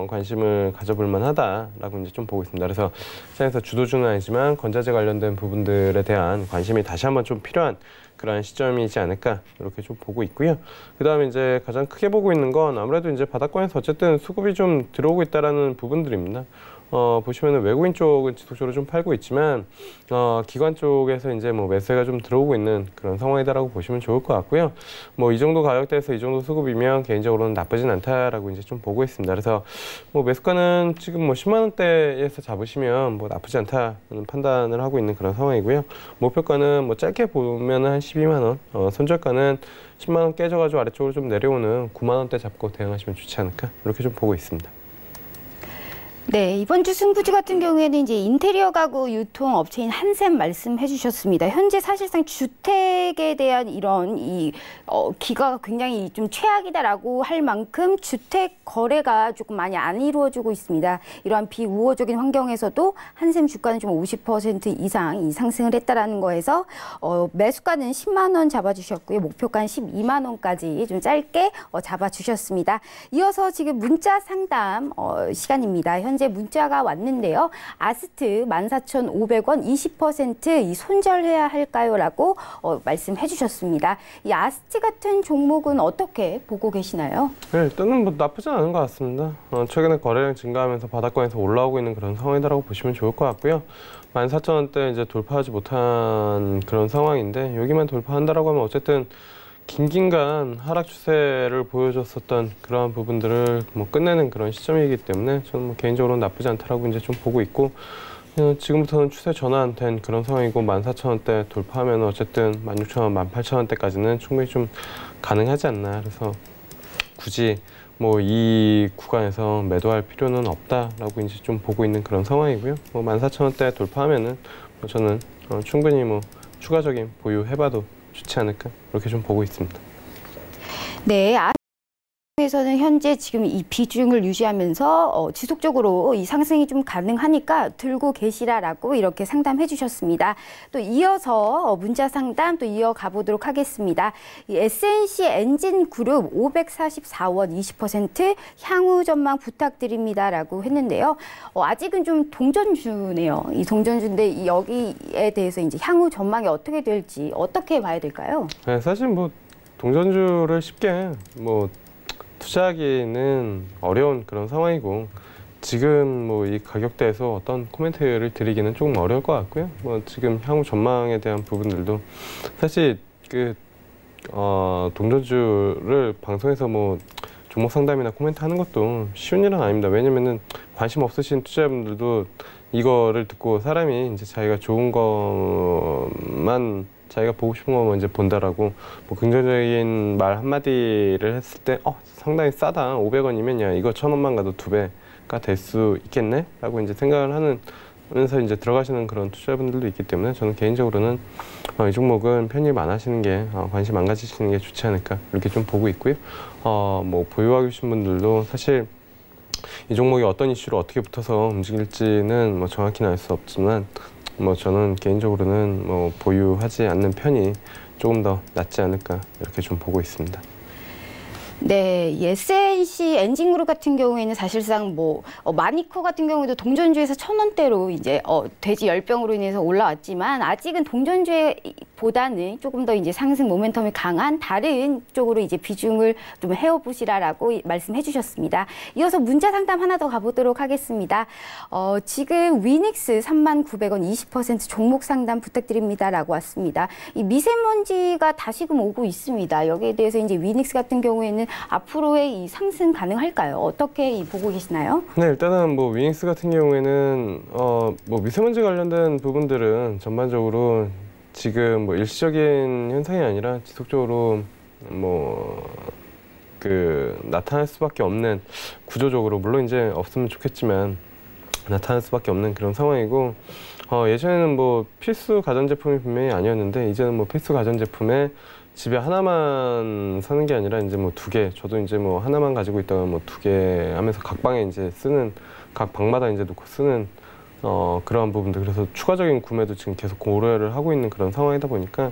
관심을 가져볼 만하다라고 이제 좀 보고 있습니다. 그래서 시장에서 주도주는 아니지만 건자재 관련된 부분들에 대한 관심이 다시 한번 좀 필요한 그러한 시점이지 않을까 이렇게 좀 보고 있고요. 그다음에 이제 가장 크게 보고 있는 건 아무래도 이제 바닥권에서 어쨌든 수급이 좀 들어오고 있다라는 부분들입니다. 보시면은 외국인 쪽은 지속적으로 좀 팔고 있지만 기관 쪽에서 이제 뭐 매수가 좀 들어오고 있는 그런 상황이다라고 보시면 좋을 것 같고요. 뭐 이 정도 가격대에서 이 정도 수급이면 개인적으로는 나쁘진 않다라고 이제 좀 보고 있습니다. 그래서 뭐 매수가는 지금 뭐 10만 원대에서 잡으시면 뭐 나쁘지 않다는 판단을 하고 있는 그런 상황이고요. 목표가는 뭐 짧게 보면은 한 12만 원, 손절가는 10만 원 깨져가지고 아래쪽으로 좀 내려오는 9만 원대 잡고 대응하시면 좋지 않을까 이렇게 좀 보고 있습니다. 네, 이번 주 승부주 같은 경우에는 이제 인테리어 가구 유통 업체인 한샘 말씀해 주셨습니다. 현재 사실상 주택에 대한 이런 기가가 굉장히 좀 최악이다라고 할 만큼 주택 거래가 조금 많이 안 이루어지고 있습니다. 이러한 비우호적인 환경에서도 한샘 주가는 좀 50% 이상 상승을 했다라는 거에서 매수가는 10만 원 잡아주셨고요. 목표가는 12만 원까지 좀 짧게 잡아주셨습니다. 이어서 지금 문자 상담 시간입니다. 현재 문자가 왔는데요. 아스트 14,500원 20% 손절해야 할까요? 라고 말씀해 주셨습니다. 이 아스트 같은 종목은 어떻게 보고 계시나요? 네, 일단은 뭐 나쁘지 않은 것 같습니다. 최근에 거래량 증가하면서 바닥권에서 올라오고 있는 그런 상황이라고 보시면 좋을 것 같고요. 14,000원대 이제 돌파하지 못한 그런 상황인데 여기만 돌파한다라고 하면 어쨌든 긴긴간 하락 추세를 보여줬었던 그러한 부분들을 뭐 끝내는 그런 시점이기 때문에 저는 뭐 개인적으로 나쁘지 않다라고 이제 좀 보고 있고 지금부터는 추세 전환된 그런 상황이고 14,000원대 돌파하면 어쨌든 16,000원, 18,000원대까지는 충분히 좀 가능하지 않나. 그래서 굳이 뭐 이 구간에서 매도할 필요는 없다라고 이제 좀 보고 있는 그런 상황이고요. 뭐 14,000원대 돌파하면은 뭐 저는 충분히 뭐 추가적인 보유해봐도 좋지 않을까 이렇게 좀 보고 있습니다. 네. 에서는 현재 지금 이 비중을 유지하면서 지속적으로 이 상승이 좀 가능하니까 들고 계시라라고 이렇게 상담해 주셨습니다. 또 이어서 문자 상담 또 이어가 보도록 하겠습니다. 이 SNC 엔진 그룹 544원 20% 향후 전망 부탁드립니다라고 했는데요. 아직은 좀 동전주네요. 이 동전주인데 여기에 대해서 이제 향후 전망이 어떻게 될지 어떻게 봐야 될까요? 네, 사실 뭐 동전주를 쉽게 뭐 투자하기는 어려운 그런 상황이고 지금 뭐 이 가격대에서 어떤 코멘트를 드리기는 조금 어려울 것 같고요. 뭐 지금 향후 전망에 대한 부분들도 사실 동전주를 방송에서 뭐 종목 상담이나 코멘트 하는 것도 쉬운 일은 아닙니다. 왜냐면은 관심 없으신 투자자분들도 이거를 듣고 사람이 이제 자기가 좋은 것만 자기가 보고 싶은 것만 이제 본다라고 뭐 긍정적인 말 한마디를 했을 때 상당히 싸다 500원이면 야 이거 1,000원만 가도 2배가 될 수 있겠네? 라고 이제 생각을 하면서 이제 들어가시는 그런 투자자분들도 있기 때문에 저는 개인적으로는 이 종목은 편입 안 하시는 게 관심 안 가지시는 게 좋지 않을까 이렇게 좀 보고 있고요. 뭐 보유하고 계신 분들도 사실 이 종목이 어떤 이슈로 어떻게 붙어서 움직일지는 뭐 정확히는 알 수 없지만 뭐 저는 개인적으로는 뭐 보유하지 않는 편이 조금 더 낫지 않을까 이렇게 좀 보고 있습니다. 네, SNC 엔진그룹 같은 경우에는 사실상 뭐 마니커 같은 경우에도 동전주에서 1,000원대로 이제 돼지 열병으로 인해서 올라왔지만 아직은 동전주보다는 조금 더 이제 상승 모멘텀이 강한 다른 쪽으로 이제 비중을 좀 헤어보시라라고 말씀해 주셨습니다. 이어서 문자 상담 하나 더 가보도록 하겠습니다. 지금 위닉스 39,000원 20% 종목 상담 부탁드립니다라고 왔습니다. 이 미세먼지가 다시금 오고 있습니다. 여기에 대해서 이제 위닉스 같은 경우에는 앞으로의 이 상승 가능할까요? 어떻게 보고 계시나요? 네, 일단은 뭐 위닉스 같은 경우에는 뭐 미세먼지 관련된 부분들은 전반적으로 지금 뭐 일시적인 현상이 아니라 지속적으로 뭐 나타날 수밖에 없는 구조적으로 물론 이제 없으면 좋겠지만 나타날 수밖에 없는 그런 상황이고 예전에는 뭐 필수 가전제품이 분명히 아니었는데 이제는 뭐 필수 가전제품에 집에 하나만 사는 게 아니라 이제 뭐 2개, 저도 이제 뭐 하나만 가지고 있다가 뭐 2개 하면서 각 방에 이제 쓰는, 각 방마다 이제 놓고 쓰는 그러한 부분들. 그래서 추가적인 구매도 지금 계속 고려를 하고 있는 그런 상황이다 보니까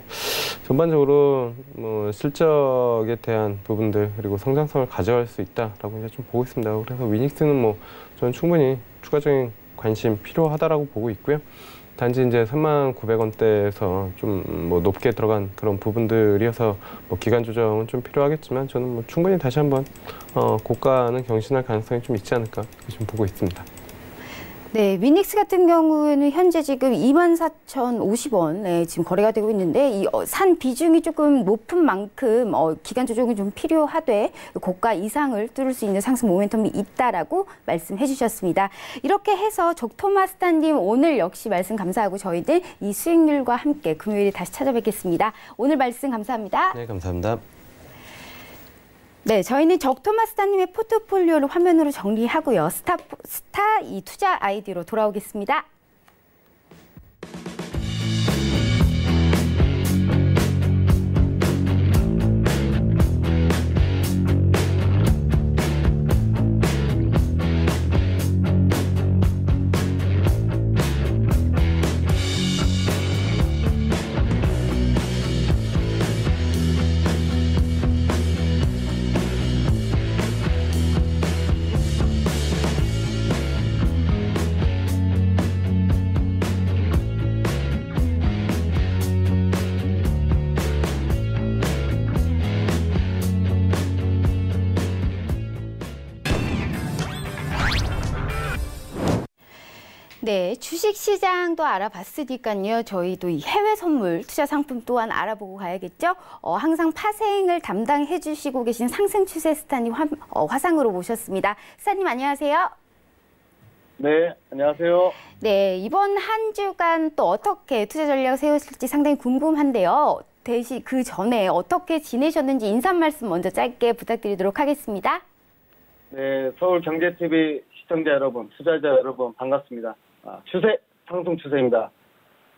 전반적으로 뭐 실적에 대한 부분들 그리고 성장성을 가져갈 수 있다라고 이제 좀 보고 있습니다. 그래서 위닉스는 뭐 저는 충분히 추가적인 관심 필요하다라고 보고 있고요. 단지 이제 39,000원대에서 좀 뭐 높게 들어간 그런 부분들이어서 뭐 기간 조정은 좀 필요하겠지만 저는 뭐 충분히 다시 한번 고가는 경신할 가능성이 좀 있지 않을까 좀 보고 있습니다. 네, 위닉스 같은 경우에는 현재 지금 24,050원에 지금 거래가 되고 있는데 이 산 비중이 조금 높은 만큼 기간 조정이 좀 필요하되 고가 이상을 뚫을 수 있는 상승 모멘텀이 있다라고 말씀해 주셨습니다. 이렇게 해서 적토마스타님 오늘 역시 말씀 감사하고 저희들 이 수익률과 함께 금요일에 다시 찾아뵙겠습니다. 오늘 말씀 감사합니다. 네, 감사합니다. 네, 저희는 적토마스타님의 포트폴리오를 화면으로 정리하고요. 스타 이 투자 아이디로 돌아오겠습니다. 네, 주식시장도 알아봤으니까요. 저희도 이 해외 선물 투자 상품 또한 알아보고 가야겠죠. 항상 파생을 담당해 주시고 계신 상승 추세 스타님 화상으로 모셨습니다. 스타님 안녕하세요. 네, 안녕하세요. 네, 이번 한 주간 또 어떻게 투자 전략을 세우실지 상당히 궁금한데요. 대신 그 전에 어떻게 지내셨는지 인사 말씀 먼저 짧게 부탁드리도록 하겠습니다. 네, 서울경제TV 시청자 여러분, 투자자 여러분 반갑습니다. 추세, 상승 추세입니다.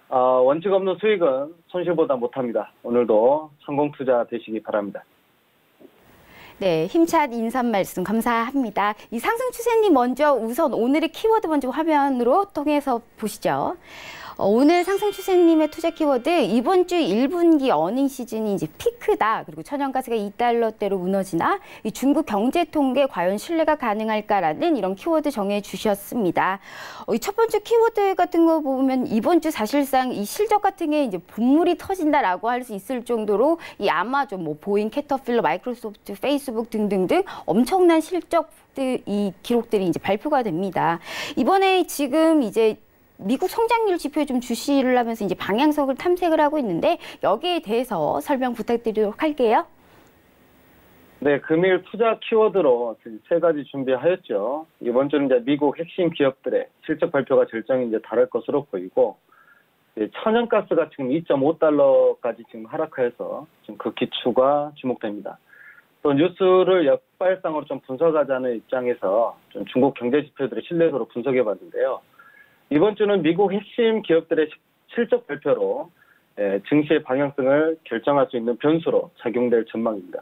원칙 없는 수익은 손실보다 못합니다. 오늘도 성공 투자 되시기 바랍니다. 네, 힘찬 인사 말씀 감사합니다. 이 상승 추세님 먼저 우선 오늘의 키워드 먼저 화면으로 통해서 보시죠. 오늘 상승 추세님의 투자 키워드 이번 주 1분기 어닝 시즌이 이제 피크다. 그리고 천연가스가 2달러대로 무너지나 이 중국 경제 통계 과연 신뢰가 가능할까라는 이런 키워드 정해 주셨습니다. 이 첫 번째 키워드 같은 거 보면 이번 주 사실상 이 실적 같은 게 이제 본물이 터진다라고 할 수 있을 정도로 이 아마존, 뭐 보잉, 캐터필러, 마이크로소프트, 페이스북 등등등 엄청난 실적들 이 기록들이 이제 발표가 됩니다. 이번에 지금 이제 미국 성장률 지표 좀 주시를 하면서 이제 방향성을 탐색을 하고 있는데 여기에 대해서 설명 부탁드리도록 할게요. 네, 금일 투자 키워드로 세 가지 준비하였죠. 이번 주는 이제 미국 핵심 기업들의 실적 발표가 절정이 이제 다를 것으로 보이고, 천연가스가 지금 2.5달러까지 지금 하락해서 지금 그 기추가 주목됩니다. 또 뉴스를 역발상으로 좀 분석하자는 입장에서 좀 중국 경제 지표들의 신뢰도로 분석해 봤는데요. 이번 주는 미국 핵심 기업들의 실적 발표로 증시의 방향성을 결정할 수 있는 변수로 작용될 전망입니다.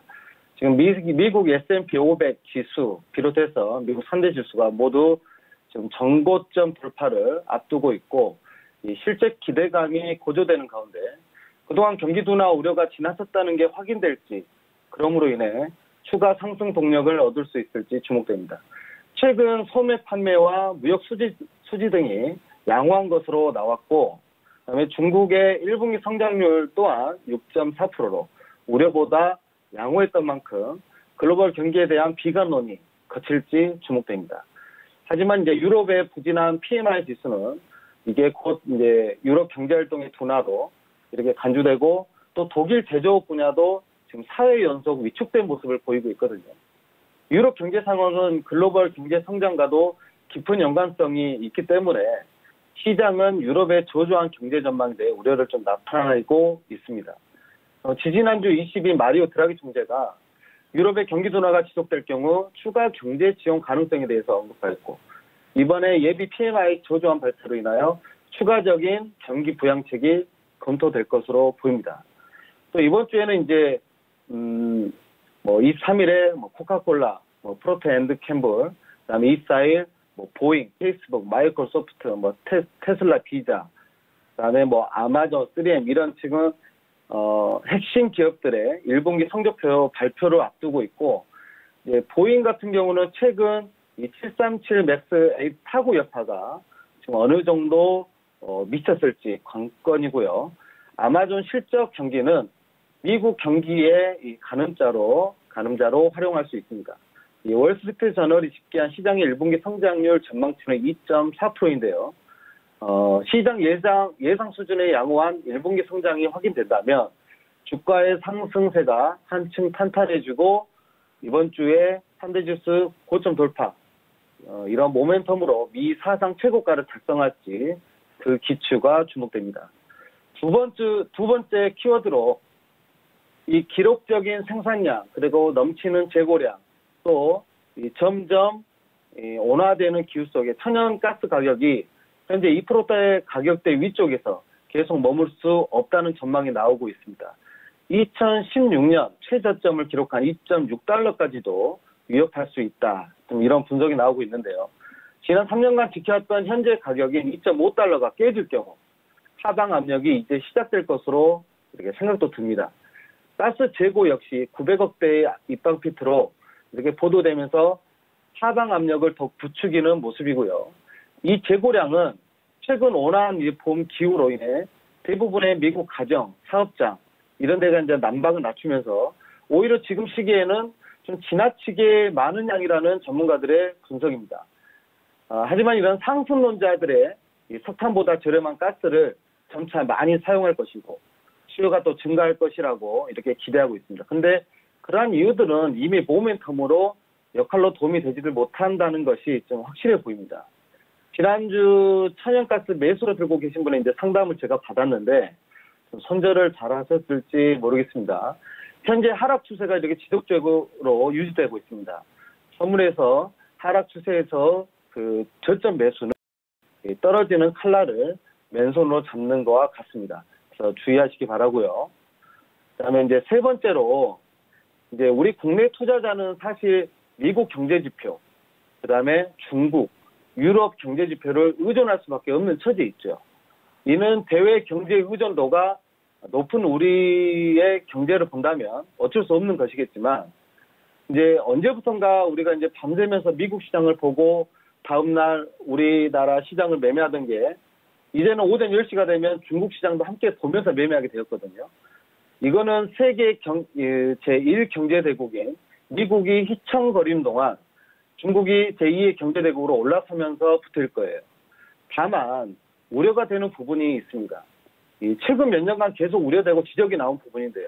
지금 미국 S&P 500 지수 비롯해서 미국 3대 지수가 모두 지금 정고점 돌파를 앞두고 있고 이 실적 기대감이 고조되는 가운데 그동안 경기 둔화 우려가 지나쳤다는 게 확인될지 그러므로 인해 추가 상승 동력을 얻을 수 있을지 주목됩니다. 최근 소매 판매와 무역 수지 등이 양호한 것으로 나왔고, 그다음에 중국의 1분기 성장률 또한 6.4%로 우려보다 양호했던 만큼 글로벌 경기에 대한 비관론이 거칠지 주목됩니다. 하지만 이제 유럽의 부진한 PMI 지수는 이게 곧 이제 유럽 경제 활동의 둔화로 이렇게 간주되고 또 독일 제조업 분야도 지금 4회 연속 위축된 모습을 보이고 있거든요. 유럽 경제 상황은 글로벌 경제 성장과도 깊은 연관성이 있기 때문에 시장은 유럽의 저조한 경제 전망에 대해 우려를 좀 나타내고 있습니다. 지지난주 22일 마리오 드라기 총재가 유럽의 경기 둔화가 지속될 경우 추가 경제 지원 가능성에 대해서 언급하였고 이번에 예비 PMI 저조한 발표로 인하여 추가적인 경기 부양책이 검토될 것으로 보입니다. 또 이번 주에는 이제 23일에 코카콜라, 프로터 앤드 캠블, 그다음에 24일 보잉, 페이스북, 마이크로소프트, 테슬라, 비자, 그다음에 아마존, 3M 이런 지금 핵심 기업들의 1분기 성적표 발표를 앞두고 있고, 보잉 같은 경우는 최근 이 737 맥스 8 타구 여파가 지금 어느 정도 미쳤을지 관건이고요. 아마존 실적 경기는 미국 경기의 이 가늠자로 활용할 수 있습니다. 이 월스트리트 저널이 집계한 시장의 1분기 성장률 전망치는 2.4%인데요. 시장 예상 수준의 양호한 1분기 성장이 확인된다면 주가의 상승세가 한층 탄탄해지고 이번 주에 3대 지수 고점 돌파, 이런 모멘텀으로 미 사상 최고가를 달성할지 그 기추가 주목됩니다. 두 번째 키워드로 이 기록적인 생산량 그리고 넘치는 재고량 또 이 점점 온화되는 기후 속에 천연가스 가격이 현재 2%대의 가격대 위쪽에서 계속 머물 수 없다는 전망이 나오고 있습니다. 2016년 최저점을 기록한 2.6달러까지도 위협할 수 있다. 좀 이런 분석이 나오고 있는데요. 지난 3년간 지켜왔던 현재 가격인 2.5달러가 깨질 경우 하방 압력이 이제 시작될 것으로 이렇게 생각도 듭니다. 가스 재고 역시 900억대의 입방피트로 이렇게 보도되면서 하방 압력을 더 부추기는 모습이고요. 이 재고량은 최근 온화한 봄 기후로 인해 대부분의 미국 가정, 사업장 이런 데가 이제 난방을 낮추면서 오히려 지금 시기에는 좀 지나치게 많은 양이라는 전문가들의 분석입니다. 하지만 이런 상승론자들의 이 석탄보다 저렴한 가스를 점차 많이 사용할 것이고 수요가 또 증가할 것이라고 이렇게 기대하고 있습니다. 그런데 그러한 이유들은 이미 모멘텀으로 역할로 도움이 되지를 못한다는 것이 좀 확실해 보입니다. 지난주 천연가스 매수로 들고 계신 분의 이제 상담을 제가 받았는데 좀 손절을 잘 하셨을지 모르겠습니다. 현재 하락 추세가 이렇게 지속적으로 유지되고 있습니다. 선물에서 하락 추세에서 그 저점 매수는 떨어지는 칼날을 맨손으로 잡는 것과 같습니다. 그래서 주의하시기 바라고요. 그다음에 이제 세 번째로 이제 우리 국내 투자자는 사실 미국 경제 지표, 그다음에 중국, 유럽 경제 지표를 의존할 수밖에 없는 처지에 있죠. 이는 대외 경제 의존도가 높은 우리의 경제를 본다면 어쩔 수 없는 것이겠지만 이제 언제부턴가 우리가 이제 밤새면서 미국 시장을 보고 다음날 우리나라 시장을 매매하던 게 이제는 오전 10시가 되면 중국 시장도 함께 보면서 매매하게 되었거든요. 이거는 세계 제1경제대국인 미국이 휘청거리는 동안 중국이 제2의 경제대국으로 올라서면서 붙을 거예요. 다만 우려가 되는 부분이 있습니다. 최근 몇 년간 계속 우려되고 지적이 나온 부분인데요.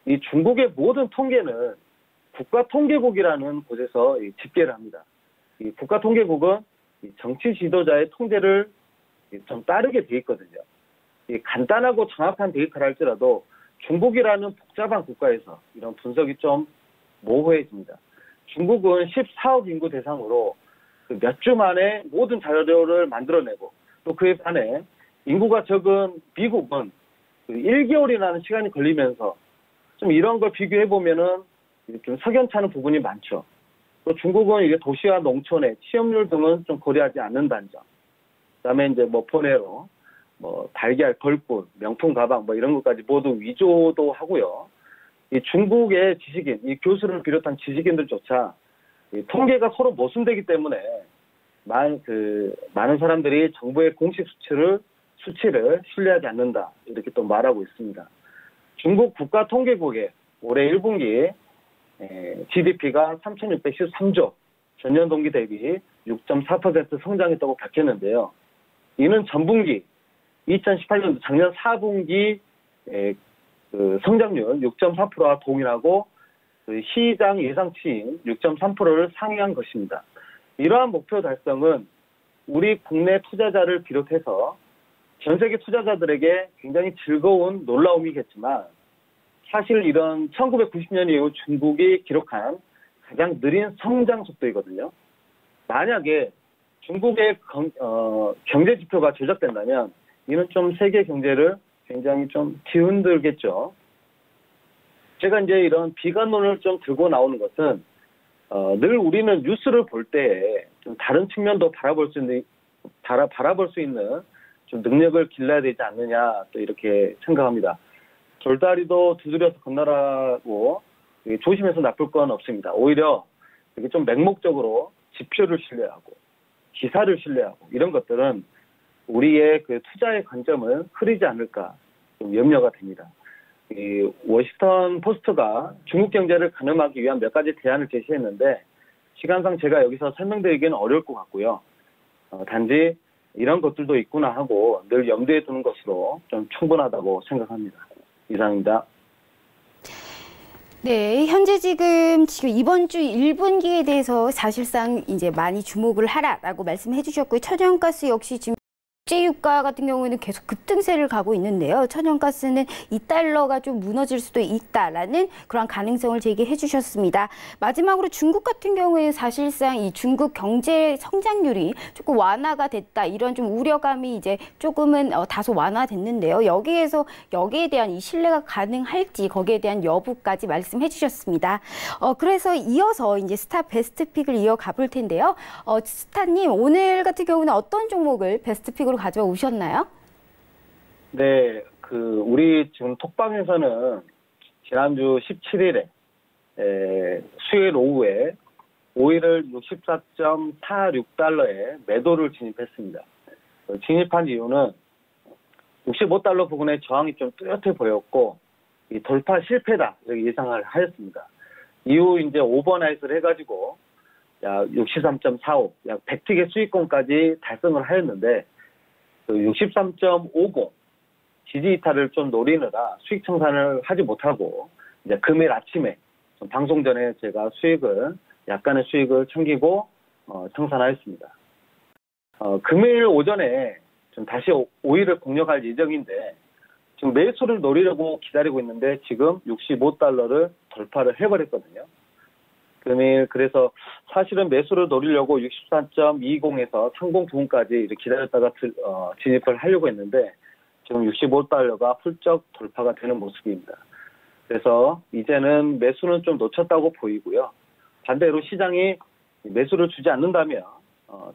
이 중국의 모든 통계는 국가통계국이라는 곳에서 집계를 합니다. 이 국가통계국은 정치 지도자의 통계를 좀 따르게 돼 있거든요. 간단하고 정확한 데이터를 할지라도 중국이라는 복잡한 국가에서 이런 분석이 좀 모호해집니다. 중국은 14억 인구 대상으로 몇 주 만에 모든 자료를 만들어내고 또 그에 반해 인구가 적은 미국은 1개월이라는 시간이 걸리면서 좀 이런 걸 비교해 보면은 좀 석연찮은 부분이 많죠. 또 중국은 이게 도시와 농촌의 취업률 등은 좀 고려하지 않는다는 점. 그다음에 이제 뭐 포네로, 뭐 달걀, 벌꿀, 명품 가방 뭐 이런 것까지 모두 위조도 하고요. 이 중국의 지식인, 이 교수를 비롯한 지식인들조차 이 통계가 서로 모순되기 때문에 많은 사람들이 정부의 공식 수치를 신뢰하지 않는다 이렇게 또 말하고 있습니다. 중국 국가통계국의 올해 1분기 GDP가 3,613조, 전년 동기 대비 6.4% 성장했다고 밝혔는데요. 이는 전분기 2018년도 작년 4분기 그 성장률 6.4%와 동일하고 그 시장 예상치인 6.3%를 상회한 것입니다. 이러한 목표 달성은 우리 국내 투자자를 비롯해서 전 세계 투자자들에게 굉장히 즐거운 놀라움이겠지만 사실 이런 1990년 이후 중국이 기록한 가장 느린 성장 속도이거든요. 만약에 중국의 경제 지표가 조작된다면 이는 좀 세계 경제를 굉장히 좀 뒤흔들겠죠. 제가 이제 이런 비관론을 좀 들고 나오는 것은 늘 우리는 뉴스를 볼 때 좀 다른 측면도 바라볼 수 있는 좀 능력을 길러야 되지 않느냐 또 이렇게 생각합니다. 돌다리도 두드려서 건너라고 조심해서 나쁠 건 없습니다. 오히려 이렇게 좀 맹목적으로 지표를 신뢰하고 기사를 신뢰하고 이런 것들은 우리의 그 투자의 관점을 흐리지 않을까 좀 염려가 됩니다. 이 워싱턴 포스트가 중국 경제를 가늠하기 위한 몇 가지 대안을 제시했는데 시간상 제가 여기서 설명드리기는 어려울 것 같고요. 단지 이런 것들도 있구나 하고 늘 염두에 두는 것으로 좀 충분하다고 생각합니다. 이상입니다. 네, 현재 지금 이번 주 1분기에 대해서 사실상 이제 많이 주목을 하라라고 말씀해 주셨고요. 천연가스 역시 지금 국제유가 같은 경우에는 계속 급등세를 가고 있는데요. 천연가스는 2달러가 좀 무너질 수도 있다라는 그런 가능성을 제기해 주셨습니다. 마지막으로 중국 같은 경우에는 사실상 이 중국 경제 성장률이 조금 완화가 됐다. 이런 좀 우려감이 이제 조금은 다소 완화됐는데요. 여기에 대한 이 신뢰가 가능할지 거기에 대한 여부까지 말씀해 주셨습니다. 그래서 이어서 이제 스타 베스트픽을 이어가 볼 텐데요. 스타님, 오늘 같은 경우는 어떤 종목을 베스트픽으로 가져와 오셨나요? 네, 우리 지금 톡방에서는 지난주 17일에 수요일 오후에 오일을 64.46달러에 매도를 진입했습니다. 진입한 이유는 65달러 부근에 저항이 좀 뚜렷해 보였고 이 돌파 실패다 이렇게 예상을 하였습니다. 이후 이제 오버나잇을 해가지고 약 63.45, 약 100틱의 수익권까지 달성을 하였는데 63.50 지지 이탈을 좀 노리느라 수익 청산을 하지 못하고 이제 금요일 아침에 방송 전에 제가 약간의 수익을 챙기고 청산하였습니다. 금요일 오전에 좀 다시 오일을 공략할 예정인데 지금 매수를 노리려고 기다리고 있는데 지금 65달러를 돌파를 해버렸거든요. 금일 그래서 사실은 매수를 노리려고 64.20에서 30 부분까지 이렇게 기다렸다가 진입을 하려고 했는데 지금 65달러가 훌쩍 돌파가 되는 모습입니다. 그래서 이제는 매수는 좀 놓쳤다고 보이고요. 반대로 시장이 매수를 주지 않는다면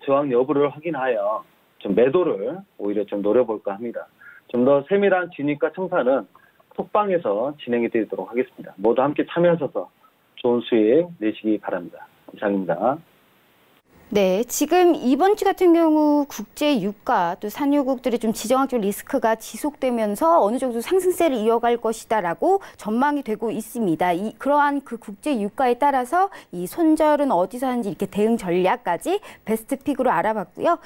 저항 여부를 확인하여 좀 매도를 오히려 좀 노려볼까 합니다. 좀 더 세밀한 진입과 청산은 톡방에서 진행해 드리도록 하겠습니다. 모두 함께 참여하셔서 좋은 수익 내시기 바랍니다. 이상입니다. 네, 지금 이번 주 같은 경우 국제 유가 또 산유국들의 좀 지정학적 리스크가 지속되면서 어느 정도 상승세를 이어갈 것이다라고 전망이 되고 있습니다. 그러한 그 국제 유가에 따라서 이 손절은 어디서 하는지 이렇게 대응 전략까지 베스트 픽으로 알아봤고요.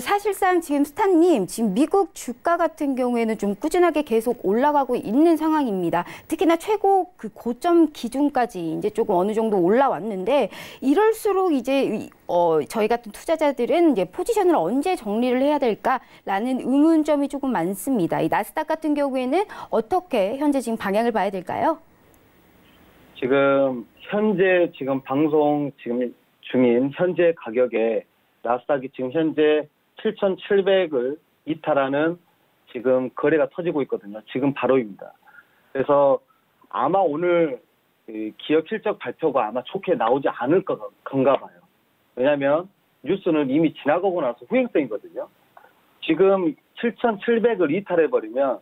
사실상 지금 스타님, 지금 미국 주가 같은 경우에는 좀 꾸준하게 계속 올라가고 있는 상황입니다. 특히나 최고 그 고점 기준까지 이제 조금 어느 정도 올라왔는데 이럴수록 이제 저희 같은 투자자들은 이제 포지션을 언제 정리를 해야 될까라는 의문점이 조금 많습니다. 이 나스닥 같은 경우에는 어떻게 현재 지금 방향을 봐야 될까요? 지금 방송 중인 현재 가격에 나스닥이 지금 현재 7,700을 이탈하는 지금 거래가 터지고 있거든요. 지금 바로입니다. 그래서 아마 오늘 기업 실적 발표가 아마 좋게 나오지 않을 건가 봐요. 왜냐하면 뉴스는 이미 지나가고 나서 후행성이거든요. 지금 7,700을 이탈해버리면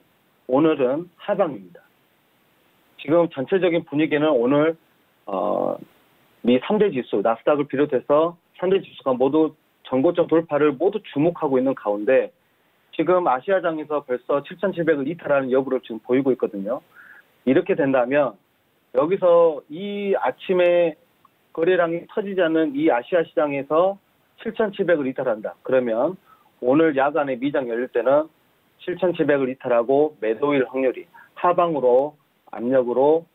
오늘은 하방입니다. 지금 전체적인 분위기는 오늘 미 3대 지수, 나스닥을 비롯해서 3대 지수가 모두 전고점 돌파를 모두 주목하고 있는 가운데 지금 아시아장에서 벌써 7,700을 이탈하는 여부를 지금 보이고 있거든요. 이렇게 된다면 여기서 이 아침에 거래량이 터지지 않는 이 아시아 시장에서 7,700을 이탈한다. 그러면 오늘 야간에 미장 열릴 때는 7,700을 이탈하고 매도일 확률이 하방으로 압력으로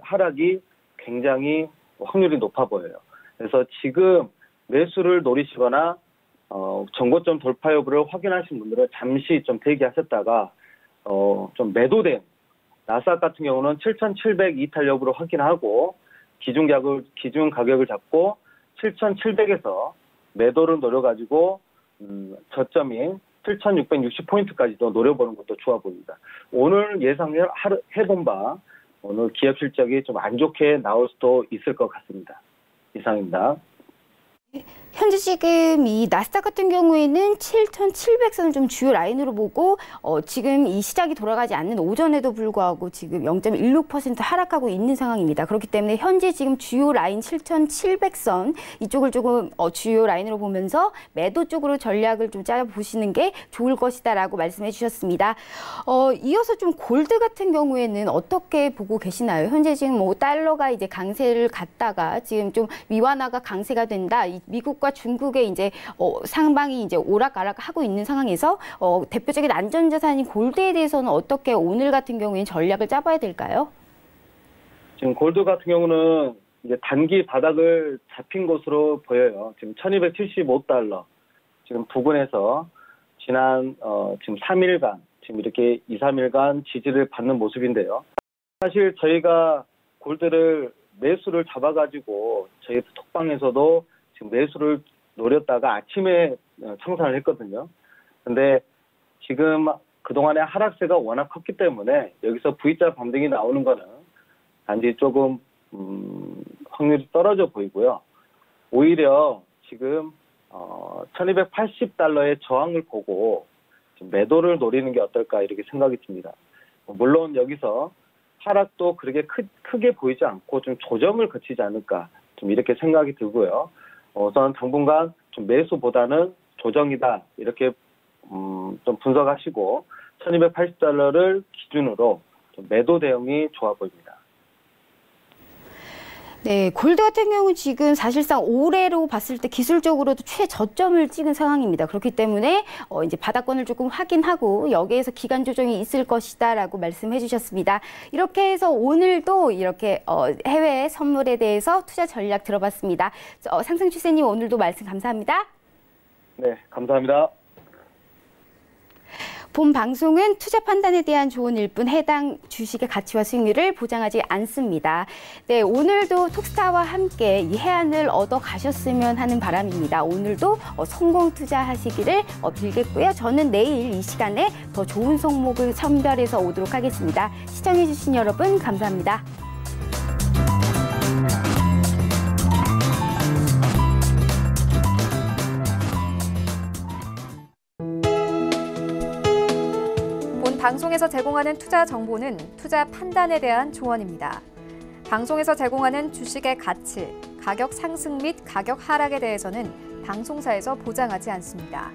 하락이 굉장히 확률이 높아 보여요. 그래서 지금 매수를 노리시거나 전고점 돌파 여부를 확인하신 분들은 잠시 좀 대기하셨다가 좀 매도된 나스닥 같은 경우는 7,700 이탈 여부를 확인하고 기준 가격을 잡고 7,700에서 매도를 노려가지고 저점인 7,660포인트까지도 노려보는 것도 좋아 보입니다. 오늘 예상해본 바 오늘 기업 실적이 좀 안 좋게 나올 수도 있을 것 같습니다. 이상입니다. 현재 지금 이 나스닥 같은 경우에는 7,700선을 좀 주요 라인으로 보고 지금 이 시장이 돌아가지 않는 오전에도 불구하고 지금 0.16% 하락하고 있는 상황입니다. 그렇기 때문에 현재 지금 주요 라인 7,700선 이쪽을 조금 주요 라인으로 보면서 매도 쪽으로 전략을 좀 짜보시는 게 좋을 것이다라고 말씀해 주셨습니다. 이어서 좀 골드 같은 경우에는 어떻게 보고 계시나요? 현재 지금 뭐 달러가 이제 강세를 갔다가 지금 좀 위완화가 강세가 된다. 미국과 중국의 이제 상방이 이제 오락가락하고 있는 상황에서 대표적인 안전자산인 골드에 대해서는 어떻게 오늘 같은 경우에는 전략을 짜봐야 될까요? 지금 골드 같은 경우는 이제 단기 바닥을 잡힌 것으로 보여요. 지금 1,275달러. 지금 부근에서 지난 지금 3일간 지금 이렇게 2, 3일간 지지를 받는 모습인데요. 사실 저희가 골드를 매수를 잡아가지고 저희 톡방에서도 지금 매수를 노렸다가 아침에 청산을 했거든요. 근데 지금 그동안의 하락세가 워낙 컸기 때문에 여기서 V자 반등이 나오는 거는 단지 조금 확률이 떨어져 보이고요. 오히려 지금 1280달러의 저항을 보고 좀 매도를 노리는 게 어떨까 이렇게 생각이 듭니다. 물론 여기서 하락도 그렇게 크게 보이지 않고 좀 조정을 거치지 않을까 좀 이렇게 생각이 들고요. 우선 당분간 좀 매수보다는 조정이다 이렇게 좀 분석하시고 1280달러를 기준으로 좀 매도 대응이 좋아 보입니다. 네, 골드 같은 경우는 지금 사실상 올해로 봤을 때 기술적으로도 최저점을 찍은 상황입니다. 그렇기 때문에 이제 바닥권을 조금 확인하고 여기에서 기간 조정이 있을 것이다라고 말씀해 주셨습니다. 이렇게 해서 오늘도 이렇게 해외 선물에 대해서 투자 전략 들어봤습니다. 상승 추세님 오늘도 말씀 감사합니다. 네, 감사합니다. 본 방송은 투자 판단에 대한 조언일 뿐 해당 주식의 가치와 수익률을 보장하지 않습니다. 네, 오늘도 톡스타와 함께 이 해안을 얻어 가셨으면 하는 바람입니다. 오늘도 성공 투자하시기를 빌겠고요. 저는 내일 이 시간에 더 좋은 종목을 선별해서 오도록 하겠습니다. 시청해주신 여러분 감사합니다. 방송에서 제공하는 투자 정보는 투자 판단에 대한 조언입니다. 방송에서 제공하는 주식의 가치, 가격 상승 및 가격 하락에 대해서는 방송사에서 보장하지 않습니다.